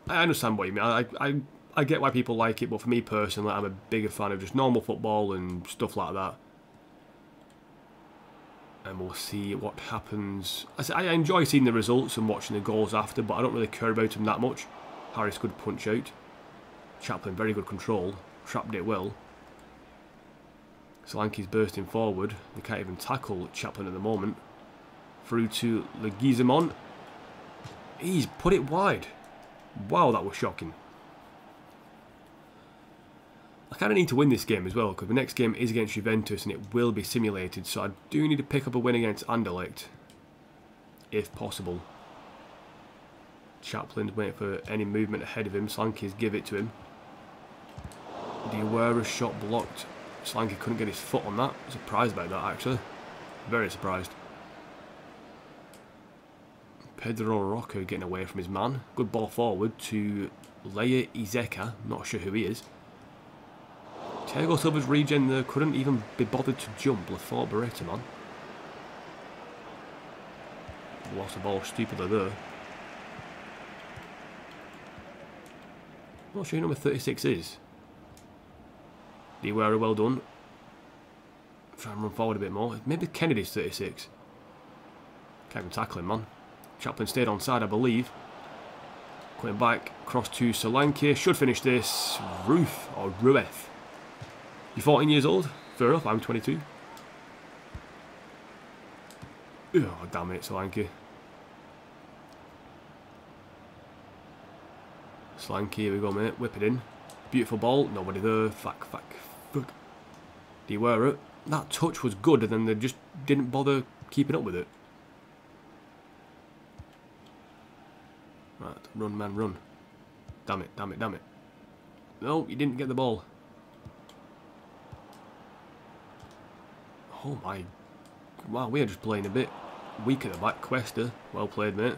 I understand what you mean. I get why people like it, but for me personally, I'm a bigger fan of just normal football and stuff like that. And we'll see what happens. I enjoy seeing the results and watching the goals after, but I don't really care about them that much. Harris, good punch out. Chaplin, very good control. Trapped it well. Solanke's bursting forward. They can't even tackle Chaplin at the moment. Through to Leguizamon. He's put it wide. Wow, that was shocking. I kind of need to win this game as well, because the next game is against Juventus and it will be simulated, so I do need to pick up a win against Anderlecht, if possible. Chaplin's waiting for any movement ahead of him. Solanke's give it to him. Diawara's shot blocked. Solanke couldn't get his foot on that. Surprised about that, actually. Very surprised. Pedro Rocco getting away from his man. Good ball forward to Leia Izeka. Not sure who he is. Thiago Silva's regen there couldn't even be bothered to jump. Lafort Beretta, man. Lost the ball stupidly there. Not sure who number 36 is. Diawara, well done. Try and run forward a bit more. Maybe Kennedy's 36. Can't even tackle him, man. Chaplin stayed on side, I believe. Coming back, cross to Solanke. Should finish this. Rueth. You're 14 years old? Fair enough, I'm 22. Oh, damn it, Solanke. Solanke, here we go, mate. Whip it in. Beautiful ball. Nobody there. Fuck. Diawara. That touch was good, and then they just didn't bother keeping up with it. Right, run, man, run. Damn it. No, you didn't get the ball. Oh my... Wow, we are just playing a bit weak at the back. Cuesta, well played, mate.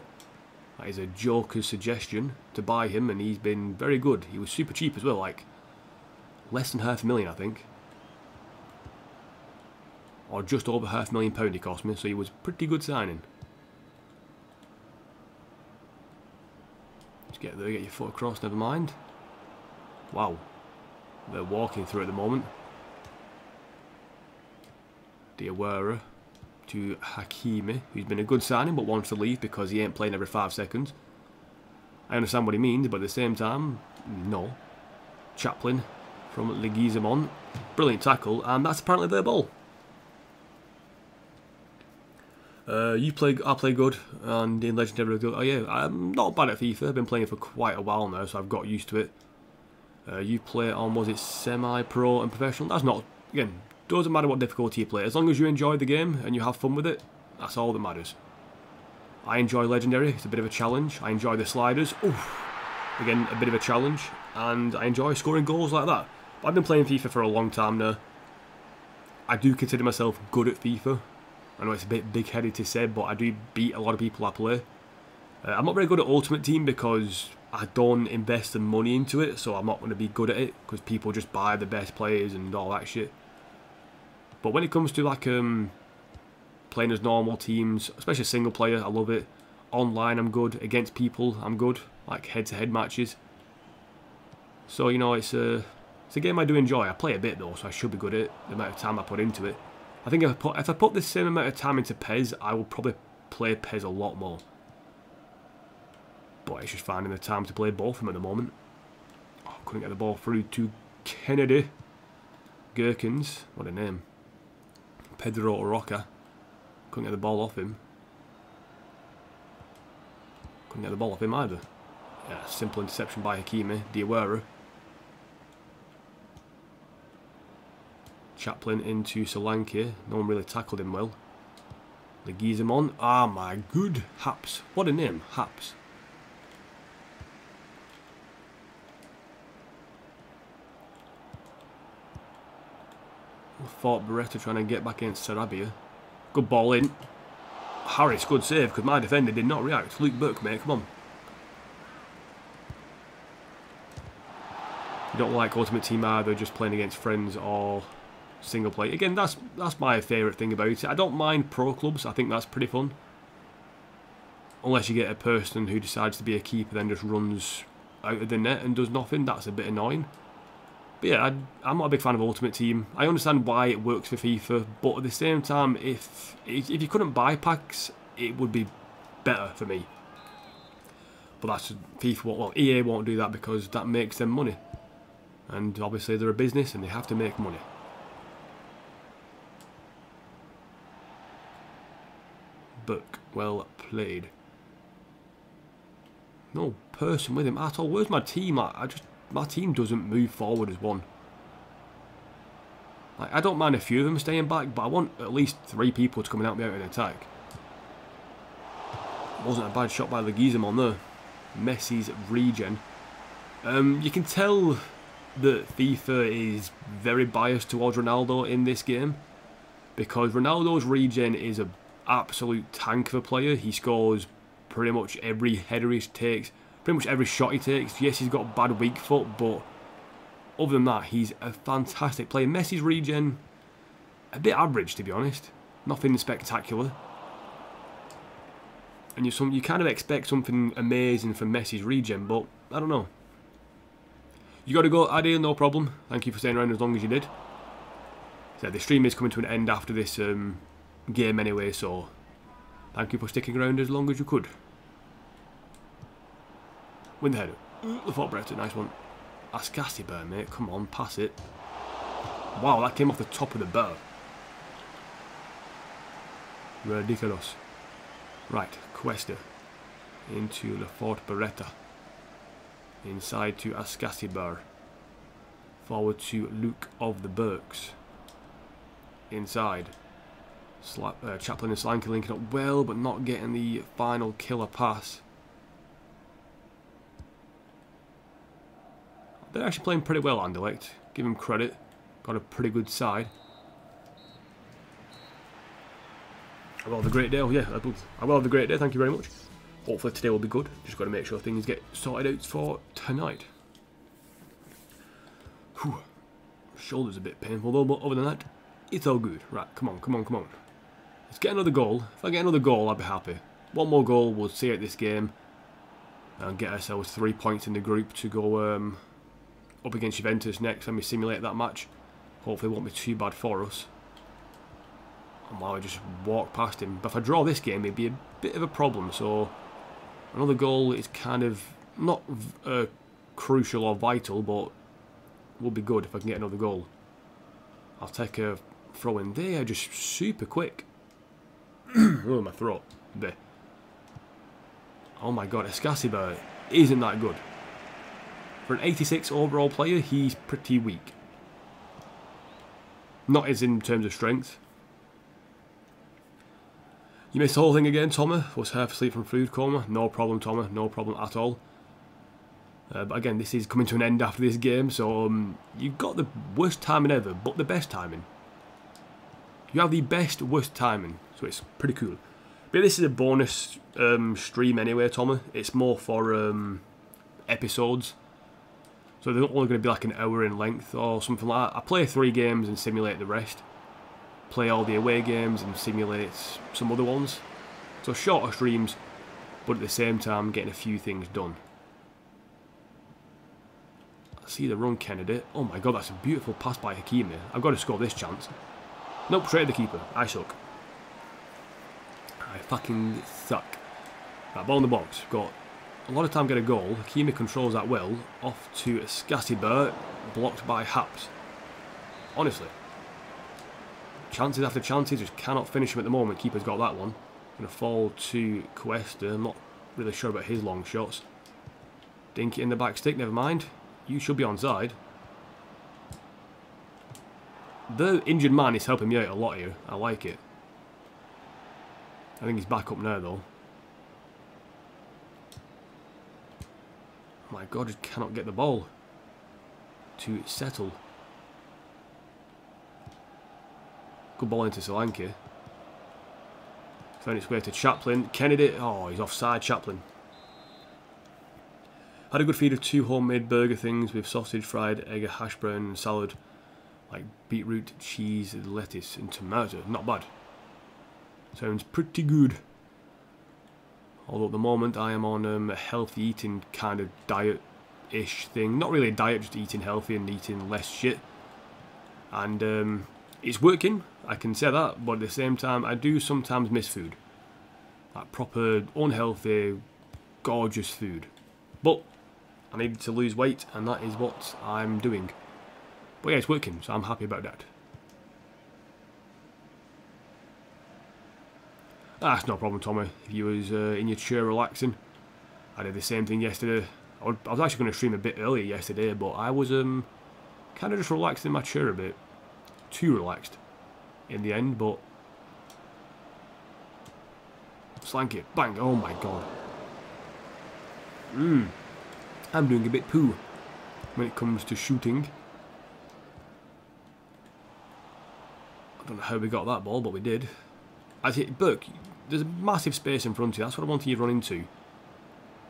That is a joker's suggestion to buy him, and he's been very good. He was super cheap as well, like less than £500,000, I think. Or just over £500,000 he cost me, so he was pretty good signing. Just get there, get your foot across, never mind. Wow. They're walking through at the moment. Diawara to Hakimi, who's been a good signing but wants to leave because he ain't playing every 5 seconds. I understand what he means, but at the same time, no. Chaplin from Leguizamon. Brilliant tackle, and that's apparently their ball. I play good, and in Legendary good. Oh yeah, I'm not bad at FIFA. I've been playing for quite a while now, so I've got used to it. You play on, was it semi-pro and professional? That's not, again, doesn't matter what difficulty you play. As long as you enjoy the game and you have fun with it, that's all that matters. I enjoy Legendary. It's a bit of a challenge. I enjoy the sliders. Oof. Again, a bit of a challenge. And I enjoy scoring goals like that. But I've been playing FIFA for a long time now. I do consider myself good at FIFA. I know it's a bit big-headed to say, but I do beat a lot of people I play. I'm not very good at Ultimate Team because I don't invest the money into it, so I'm not going to be good at it because people just buy the best players and all that shit. But when it comes to like playing as normal teams, especially single player, I love it. Online, I'm good. Against people, I'm good. Like head-to-head matches. So you know, it's a game I do enjoy. I play a bit though, so I should be good at it. The amount of time I put into it. I think if I put the same amount of time into PES, I will probably play PES a lot more. But it's just finding the time to play both of them at the moment. Oh, couldn't get the ball through to Kennedy. Gherkins, what a name. Pedro Roca. Couldn't get the ball off him. Couldn't get the ball off him either. Yeah, simple interception by Hakimi. Diawara. Chaplin into Solanke. No one really tackled him well. Leguizamon. Ah, my good. Haps. What a name. Haps. Fort Beretta trying to get back against Sarabia. Good ball in. Harris, good save, because my defender did not react. Luke Burke, mate, come on. You don't like Ultimate Team either, just playing against friends or single play. Again, that's my favourite thing about it. I don't mind pro clubs, I think that's pretty fun. Unless you get a person who decides to be a keeper then just runs out of the net and does nothing, that's a bit annoying. But yeah, I'm not a big fan of Ultimate Team. I understand why it works for FIFA, but at the same time, if you couldn't buy packs, it would be better for me. But that's FIFA. Well, EA won't do that because that makes them money, and obviously they're a business and they have to make money. Book well played. No person with him at all. Where's my team? My team doesn't move forward as one. Like, I don't mind a few of them staying back, but I want at least 3 people to come and help me out in attack. Wasn't a bad shot by the Gizemon there. Messi's regen. You can tell that FIFA is very biased towards Ronaldo in this game, because Ronaldo's regen is an absolute tank of a player. He scores pretty much every header he takes, pretty much every shot he takes. Yes, he's got bad weak foot, but other than that, he's a fantastic player. Messi's regen, a bit average to be honest. Nothing spectacular. And you kind of expect something amazing from Messi's regen, but I don't know. You got to go, Adil, no problem. Thank you for staying around as long as you did. So the stream is coming to an end after this game anyway, so thank you for sticking around as long as you could. Win the header. The foot Brett, nice one. Ascasi bear, mate. Come on, pass it. Wow, that came off the top of the bar. Ridiculous. Right, Cuesta. Into the Fort Beretta. Inside to Ascasi bar. Forward to Luke of the Berks. Inside. Chaplin and Slanky linking up well, but not getting the final killer pass. They're actually playing pretty well, Anderlecht. Give them credit. Got a pretty good side. I will have a great day. Oh, yeah, I will have a great day. Thank you very much. Hopefully today will be good. Just got to make sure things get sorted out for tonight. Whew. Shoulder's a bit painful though, but other than that, it's all good. Right, come on, come on, come on. Let's get another goal. If I get another goal, I'll be happy. One more goal, we'll see out this game. And get ourselves 3 points in the group to go up against Juventus next when we simulate that match. Hopefully it won't be too bad for us. And wow, I just walked past him. But if I draw this game, it'd be a bit of a problem. So another goal is kind of not crucial or vital, but will be good if I can get another goal. I'll take a throw in there, just super quick. Oh, my throat. There. Oh my god, Escasiba isn't that good. For an 86 overall player, he's pretty weak. Not as in terms of strength. You missed the whole thing again, Tommy. Was half asleep from food coma. No problem, Tommy. No problem at all. But again, this is coming to an end after this game, so you've got the worst timing ever, but the best timing. You have the best, worst timing, so it's pretty cool. But this is a bonus stream anyway, Tommy. It's more for episodes. So they're only going to be like an hour in length or something like that. I play 3 games and simulate the rest. Play all the away games and simulate some other ones. So shorter streams, but at the same time getting a few things done. I see the run, Kennedy. Oh my god, that's a beautiful pass by Hakimi. I've got to score this chance. Nope, straight at the keeper. I suck. I fucking suck. Right, ball in the box. Got a lot of time to get a goal. Hakimi controls that well. Off to Scasiber. Blocked by Haps. Honestly. Chances after chances. Just cannot finish him at the moment. Keeper's got that one. Going to fall to Cuesta. I'm not really sure about his long shots. Dink it in the back stick. Never mind. You should be onside. The injured man is helping me out a lot here. I like it. I think he's back up now though. My god, just cannot get the ball to settle. Good ball into Solanke. Found its way to Chaplin. Kennedy. Oh, he's offside, Chaplin. Had a good feed of 2 homemade burger things with sausage, fried egg, hash brown and salad. Like beetroot, cheese, lettuce and tomato. Not bad. Sounds pretty good. Although at the moment I am on a healthy eating kind of diet diet-ish thing. Not really a diet, just eating healthy and eating less shit. And it's working, I can say that, but at the same time, I do sometimes miss food. Like proper, unhealthy, gorgeous food. But I need to lose weight, and that is what I'm doing. But yeah, it's working, so I'm happy about that. That's no problem, Tommy. If you was in your chair relaxing, I did the same thing yesterday. I was actually going to stream a bit earlier yesterday, but I was kind of just relaxed in my chair a bit. Too relaxed in the end, but slank it, bang, oh my god. I'm doing a bit poo when it comes to shooting. I don't know how we got that ball, but we did. I think, Burke, there's a massive space in front of you. That's what I wanted you to run into.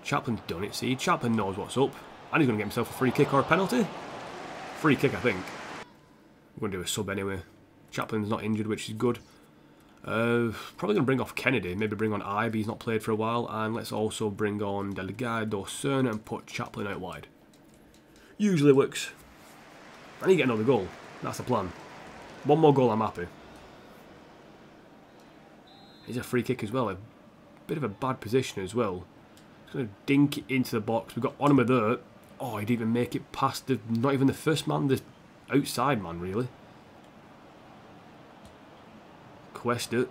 Chaplin's done it, see? Chaplin knows what's up. And he's going to get himself a free kick or a penalty. Free kick, I think. We're going to do a sub anyway. Chaplin's not injured, which is good. Probably going to bring off Kennedy. Maybe bring on Ibe. He's not played for a while. And let's also bring on Delgado Cerna and put Chaplin out wide. Usually works. I need to get another goal. That's the plan. One more goal, I'm happy. He's a free kick as well. A bit of a bad position as well. He's going to dink it into the box. We've got Onuma there. Oh, he didn't even make it past the... Not even the first man, the outside man, really. Cuesta.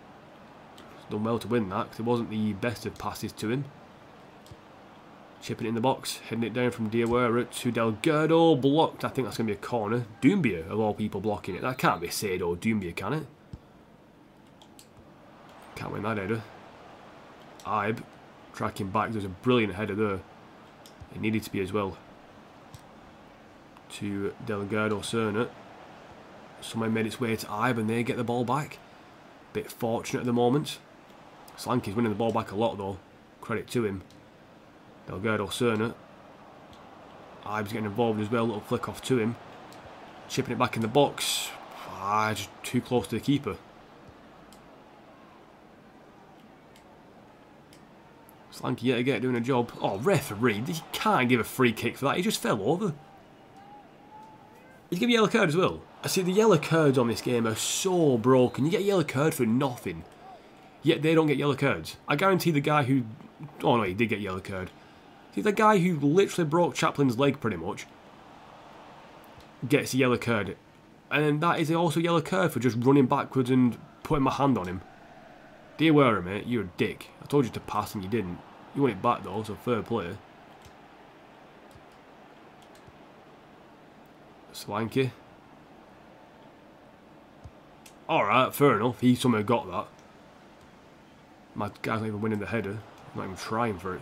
He's done well to win that, because it wasn't the best of passes to him. Chipping it in the box. Heading it down from Diawara to Delgado. Blocked. I think that's going to be a corner. Doumbia, of all people, blocking it. That can't be Sado Doumbia, can it? Can't win that header. Ibe tracking back. There's a brilliant header there. It needed to be as well. To Delgado Cerna. Someone made its way to Ibe and they get the ball back. Bit fortunate at the moment. Slanky's winning the ball back a lot though. Credit to him. Delgado Cerna. Ibe's getting involved as well. Little flick off to him. Chipping it back in the box. Just too close to the keeper. Slanky yet again doing a job. Oh, referee, he can't give a free kick for that. He just fell over. He's giving a yellow card as well. I see the yellow cards on this game are so broken. You get a yellow card for nothing. Yet they don't get yellow cards. I guarantee the guy who... Oh no, he did get a yellow card. See, the guy who literally broke Chaplin's leg pretty much gets a yellow card. And then that is also a yellow card for just running backwards and putting my hand on him. Diawara, mate, you're a dick. I told you to pass and you didn't. You won it back though, so fair play. Slanky. Alright, fair enough. He somehow got that. My guy's not even winning the header. I'm not even trying for it.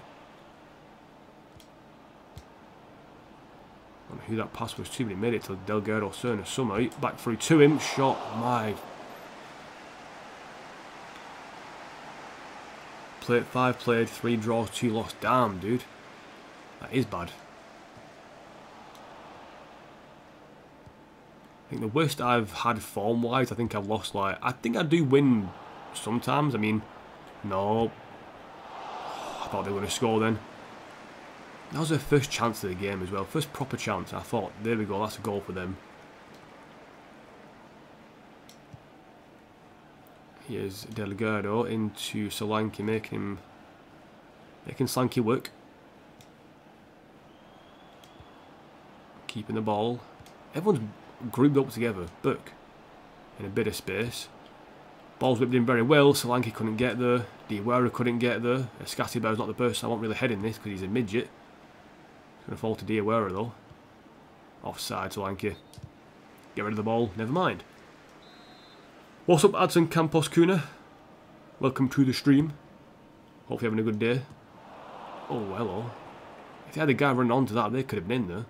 I don't know who that pass was to, but he made it to Delgado Cerna somehow. Back through to him. Shot. My... Played 5 played, 3 draws, 2 lost. Damn, dude. That is bad. I think the worst I've had form-wise, I think I've lost like... I think I do win sometimes. I mean, no. I thought they were going to score then. That was their first chance of the game as well. First proper chance. I thought, there we go, that's a goal for them. Here's Delgado into Solanke, making Slanky work. Keeping the ball. Everyone's grouped up together. Burke in a bit of space. Ball's whipped in very well. Solanke couldn't get there. Diawara couldn't get there. Escasibau's not the person I want really heading this because he's a midget. It's going to fall to Diawara though. Offside, Solanke. Get rid of the ball. Never mind. What's up, Adson Campos Kuna? Welcome to the stream. Hope you're having a good day. Oh, hello. If they had a guy running onto that, they could have been in there.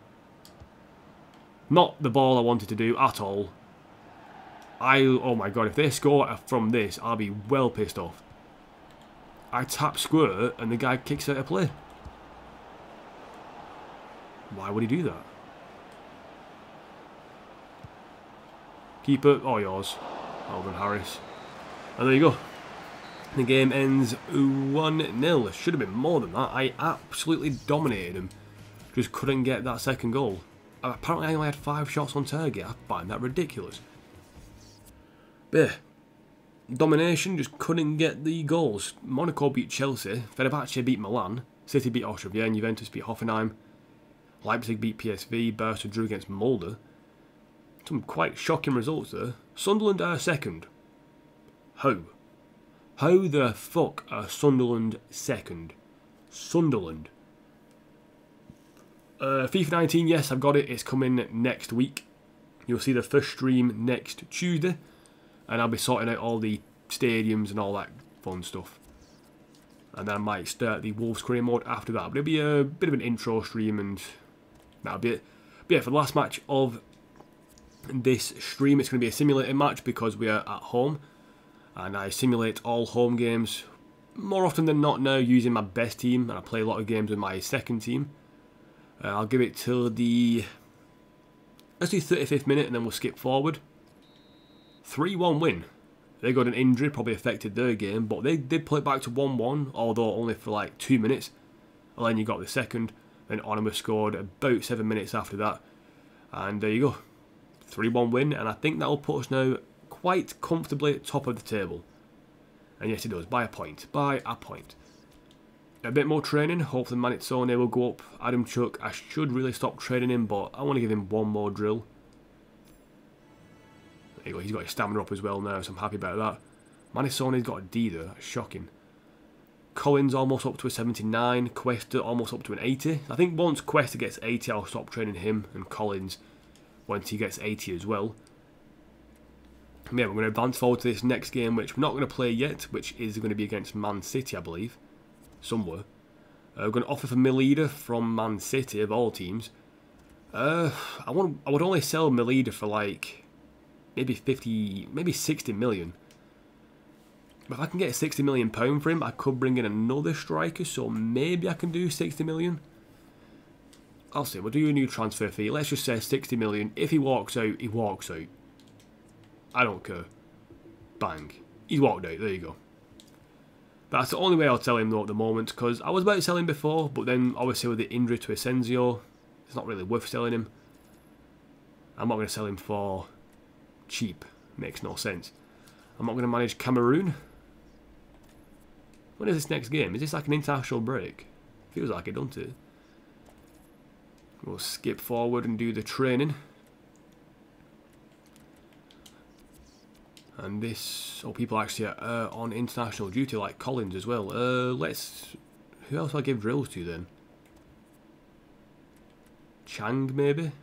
Not the ball I wanted to do at all. Oh my god, if they score from this, I'll be well pissed off. I tap square and the guy kicks out of play. Why would he do that? Keeper, oh yours. Alvin Harris. And there you go. The game ends 1-0. Should have been more than that. I absolutely dominated him. Just couldn't get that second goal. Apparently I only had 5 shots on target. I find that ridiculous. But yeah, domination, just couldn't get the goals. Monaco beat Chelsea, Fenerbahce beat Milan, City beat Austria Vienna, Juventus beat Hoffenheim, Leipzig beat PSV, Barca drew against Molde. Some quite shocking results there. Sunderland are second. How? How the fuck are Sunderland second? Sunderland. FIFA 19, yes, I've got it. It's coming next week. You'll see the first stream next Tuesday. And I'll be sorting out all the stadiums and all that fun stuff. And then I might start the Wolves career mode after that. But it'll be a bit of an intro stream and that'll be it. But yeah, for the last match of this stream, it's going to be a simulated match because we are at home. And I simulate all home games more often than not now using my best team. And I play a lot of games with my second team. I'll give it till the... let's do 35th minute and then we'll skip forward. 3-1 win. They got an injury, probably affected their game, but they did pull it back to 1-1, although only for like 2 minutes. And then you got the second, then Onima scored about 7 minutes after that. And there you go. 3-1 win, and I think that will put us now quite comfortably at top of the table. And yes, it does, by a point. By a point. A bit more training, hopefully Manitsone will go up. Adam Chuck, I should really stop training him, but I want to give him one more drill. There you go, he's got his stamina up as well now, so I'm happy about that. Manisone's got a D there, that's shocking. Collins almost up to a 79, Cuesta almost up to an 80. I think once Cuesta gets 80, I'll stop training him, and Collins once he gets 80 as well. Yeah, we're going to advance forward to this next game, which we're not going to play yet, which is going to be against Man City, I believe. Somewhere. We're going to offer for Milida from Man City, of all teams. I would only sell Milida for like maybe 50, maybe 60 million. But if I can get £60 million for him, I could bring in another striker, so maybe I can do 60 million. I'll see, we'll do a new transfer fee. Let's just say 60 million. If he walks out, he walks out. I don't care. Bang. He's walked out, there you go. That's the only way I'll sell him though at the moment, because I was about to sell him before, but then obviously with the injury to Asensio, it's not really worth selling him. I'm not going to sell him for cheap. Makes no sense. I'm not going to manage Cameroon. When is this next game? Is this like an international break? Feels like it, doesn't it? We'll skip forward and do the training. And this, oh, people actually are on international duty like Collins as well. Who else do I give drills to then? Chang maybe?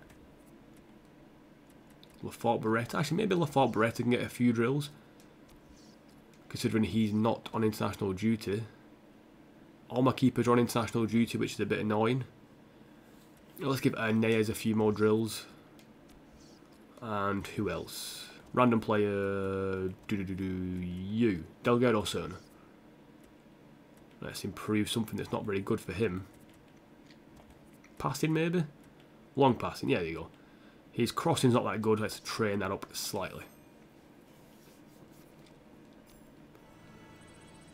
Lafort Barretta. Actually, maybe Lafort Barretta can get a few drills, considering he's not on international duty. All my keepers are on international duty, which is a bit annoying. Let's give Neas a few more drills. And who else? Random player, you, Delgado Serna. Let's improve something that's not very good for him. Passing maybe? Long passing, yeah, there you go. His crossing's not that good, let's train that up slightly.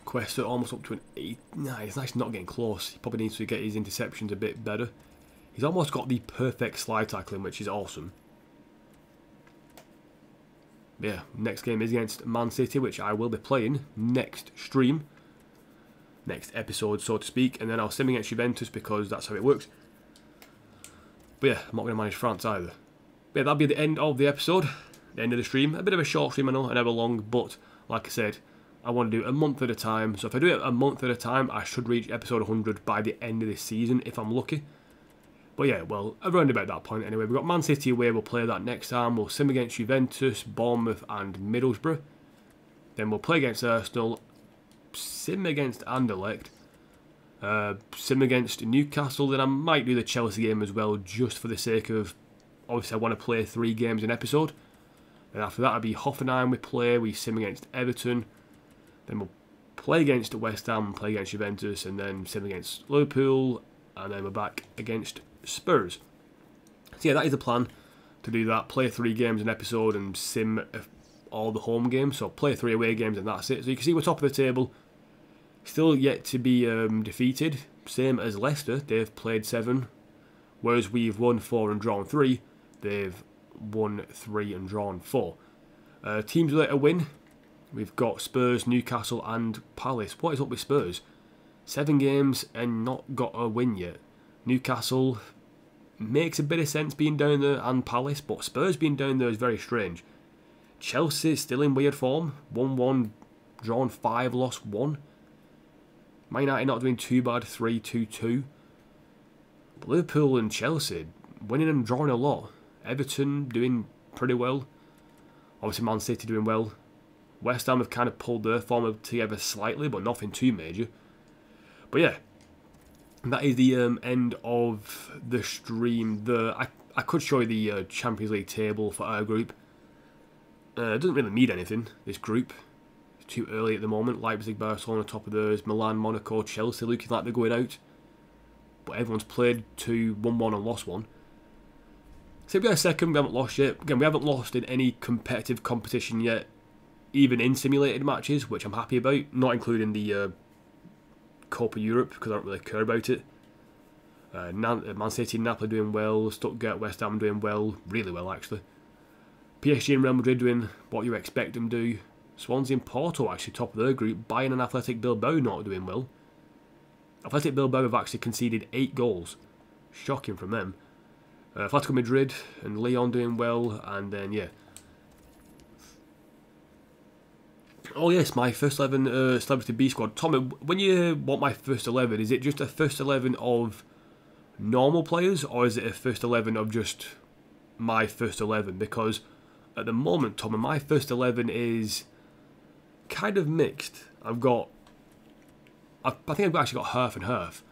Cuesta almost up to an 8. Nah, he's actually not getting close. He probably needs to get his interceptions a bit better. He's almost got the perfect slide tackling, which is awesome. Yeah, next game is against Man City, which I will be playing next stream. Next episode, so to speak. And then I'll sim against Juventus because that's how it works. But yeah, I'm not going to manage France either. But yeah, that'll be the end of the episode. The end of the stream. A bit of a short stream, I know, an hour long. But, like I said, I want to do it a month at a time. So if I do it a month at a time, I should reach episode 100 by the end of this season, if I'm lucky. But yeah, well, around about that point anyway. We've got Man City away, we'll play that next time. We'll sim against Juventus, Bournemouth and Middlesbrough. Then we'll play against Arsenal, sim against Anderlecht, sim against Newcastle. Then I might do the Chelsea game as well, just for the sake of, obviously I want to play 3 games an episode. Then after that, it'll be Hoffenheim we sim against Everton. Then we'll play against West Ham, play against Juventus, and then sim against Liverpool. And then we're back against Spurs. So yeah, that is the plan, to do that. Play 3 games an episode and sim all the home games. So play 3 away games and that's it. So you can see we're top of the table. Still yet to be defeated. Same as Leicester. They've played 7. Whereas we've won 4 and drawn 3, they've won 3 and drawn 4. Teams with a win, we've got Spurs, Newcastle and Palace. What is up with Spurs? 7 games and not got a win yet. Newcastle makes a bit of sense being down there, and Palace, but Spurs being down there is very strange. Chelsea still in weird form. 1-1, drawn 5, lost 1. Man United not doing too bad, 3-2-2. But Liverpool and Chelsea winning and drawing a lot. Everton doing pretty well. Obviously Man City doing well. West Ham have kind of pulled their form together slightly, but nothing too major. But yeah, that is the end of the stream. I could show you the Champions League table for our group. It doesn't really mean anything, this group. It's too early at the moment. Leipzig, Barcelona top of theirs. Milan, Monaco, Chelsea looking like they're going out. But everyone's played 2, 1-1 and lost 1. So we got a second, we haven't lost yet. Again, we haven't lost in any competitive competition yet. Even in simulated matches, which I'm happy about. Not including the Copa Europe, because I don't really care about it. Man City and Napoli doing well. Stuttgart, West Ham doing well. Really well, actually. PSG and Real Madrid doing what you expect them to do. Swansea and Porto actually top of their group. Bayern and Athletic Bilbao not doing well. Athletic Bilbao have actually conceded 8 goals. Shocking from them. Atletico Madrid and Lyon doing well. And then, yeah. Oh yes, my first 11 Celebrity B squad. Tommy, when you want my first 11, is it just a first 11 of normal players, or is it a first 11 of just my first 11? Because at the moment, Tommy, my first 11 is kind of mixed. I think I've actually got half and half.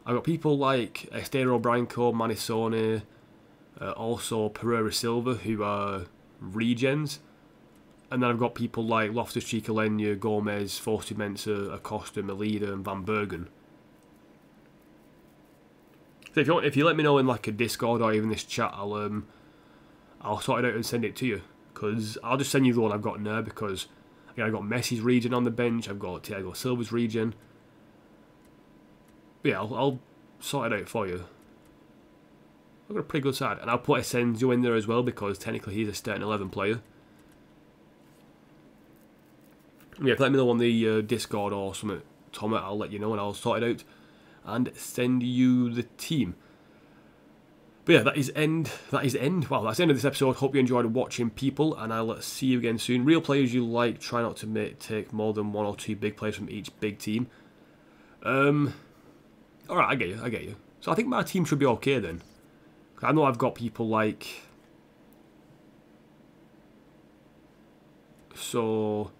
I've got people like Estero Branco, Manisone, also Pereira Silva, who are regens. And then I've got people like Loftus-Cheek, Alenia, Gomez, Forster Mensah, Acosta, Melida and Van Bergen. So if you let me know in like a Discord or even this chat, I'll sort it out and send it to you. Because I'll just send you the one I've got now, because again, I've got Messi's regen on the bench, I've got Thiago Silva's regen. But yeah, I'll sort it out for you. I've got a pretty good side. And I'll put Asensio in there as well, because technically he's a starting 11 player. Yeah, let me know on the Discord or something, Tom, I'll let you know and I'll sort it out and send you the team. But yeah, that is end. Wow, that's the end of this episode. Hope you enjoyed watching, people, and I'll see you again soon. Real players you like, try not to take more than 1 or 2 big players from each big team. Alright, I get you. So I think my team should be okay then. I know I've got people like... So...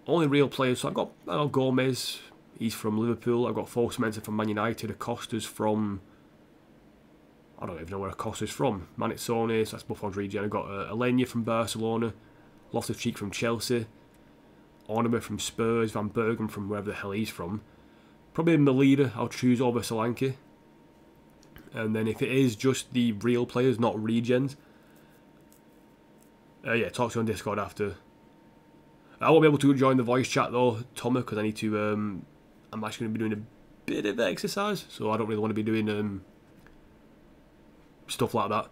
Only real players, so I've got Gomez, he's from Liverpool. I've got Forster Mensah from Man United. Acosta's from... I don't even know where Acosta's from. Manitsone, so that's Buffon's region. I've got Alenia from Barcelona. Loftus-Cheek from Chelsea. Ornament from Spurs. Van Bergen from wherever the hell he's from. Probably Melida I'll choose over Solanke. And then if it is just the real players, not regens... yeah, talk to you on Discord after... I won't be able to join the voice chat though, Tommy, because I need to, I'm actually going to be doing a bit of exercise, so I don't really want to be doing stuff like that.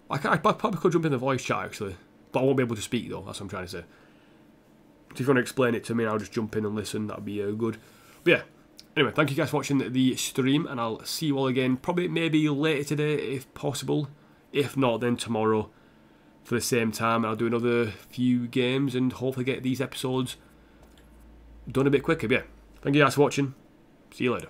I probably could jump in the voice chat actually, but I won't be able to speak though, that's what I'm trying to say. So if you want to explain it to me, I'll just jump in and listen, that'd be good. But yeah, anyway, thank you guys for watching the stream, and I'll see you all again, probably maybe later today if possible. If not, then tomorrow. For the same time, I'll do another few games and hopefully get these episodes done a bit quicker. But yeah, thank you guys for watching. See you later.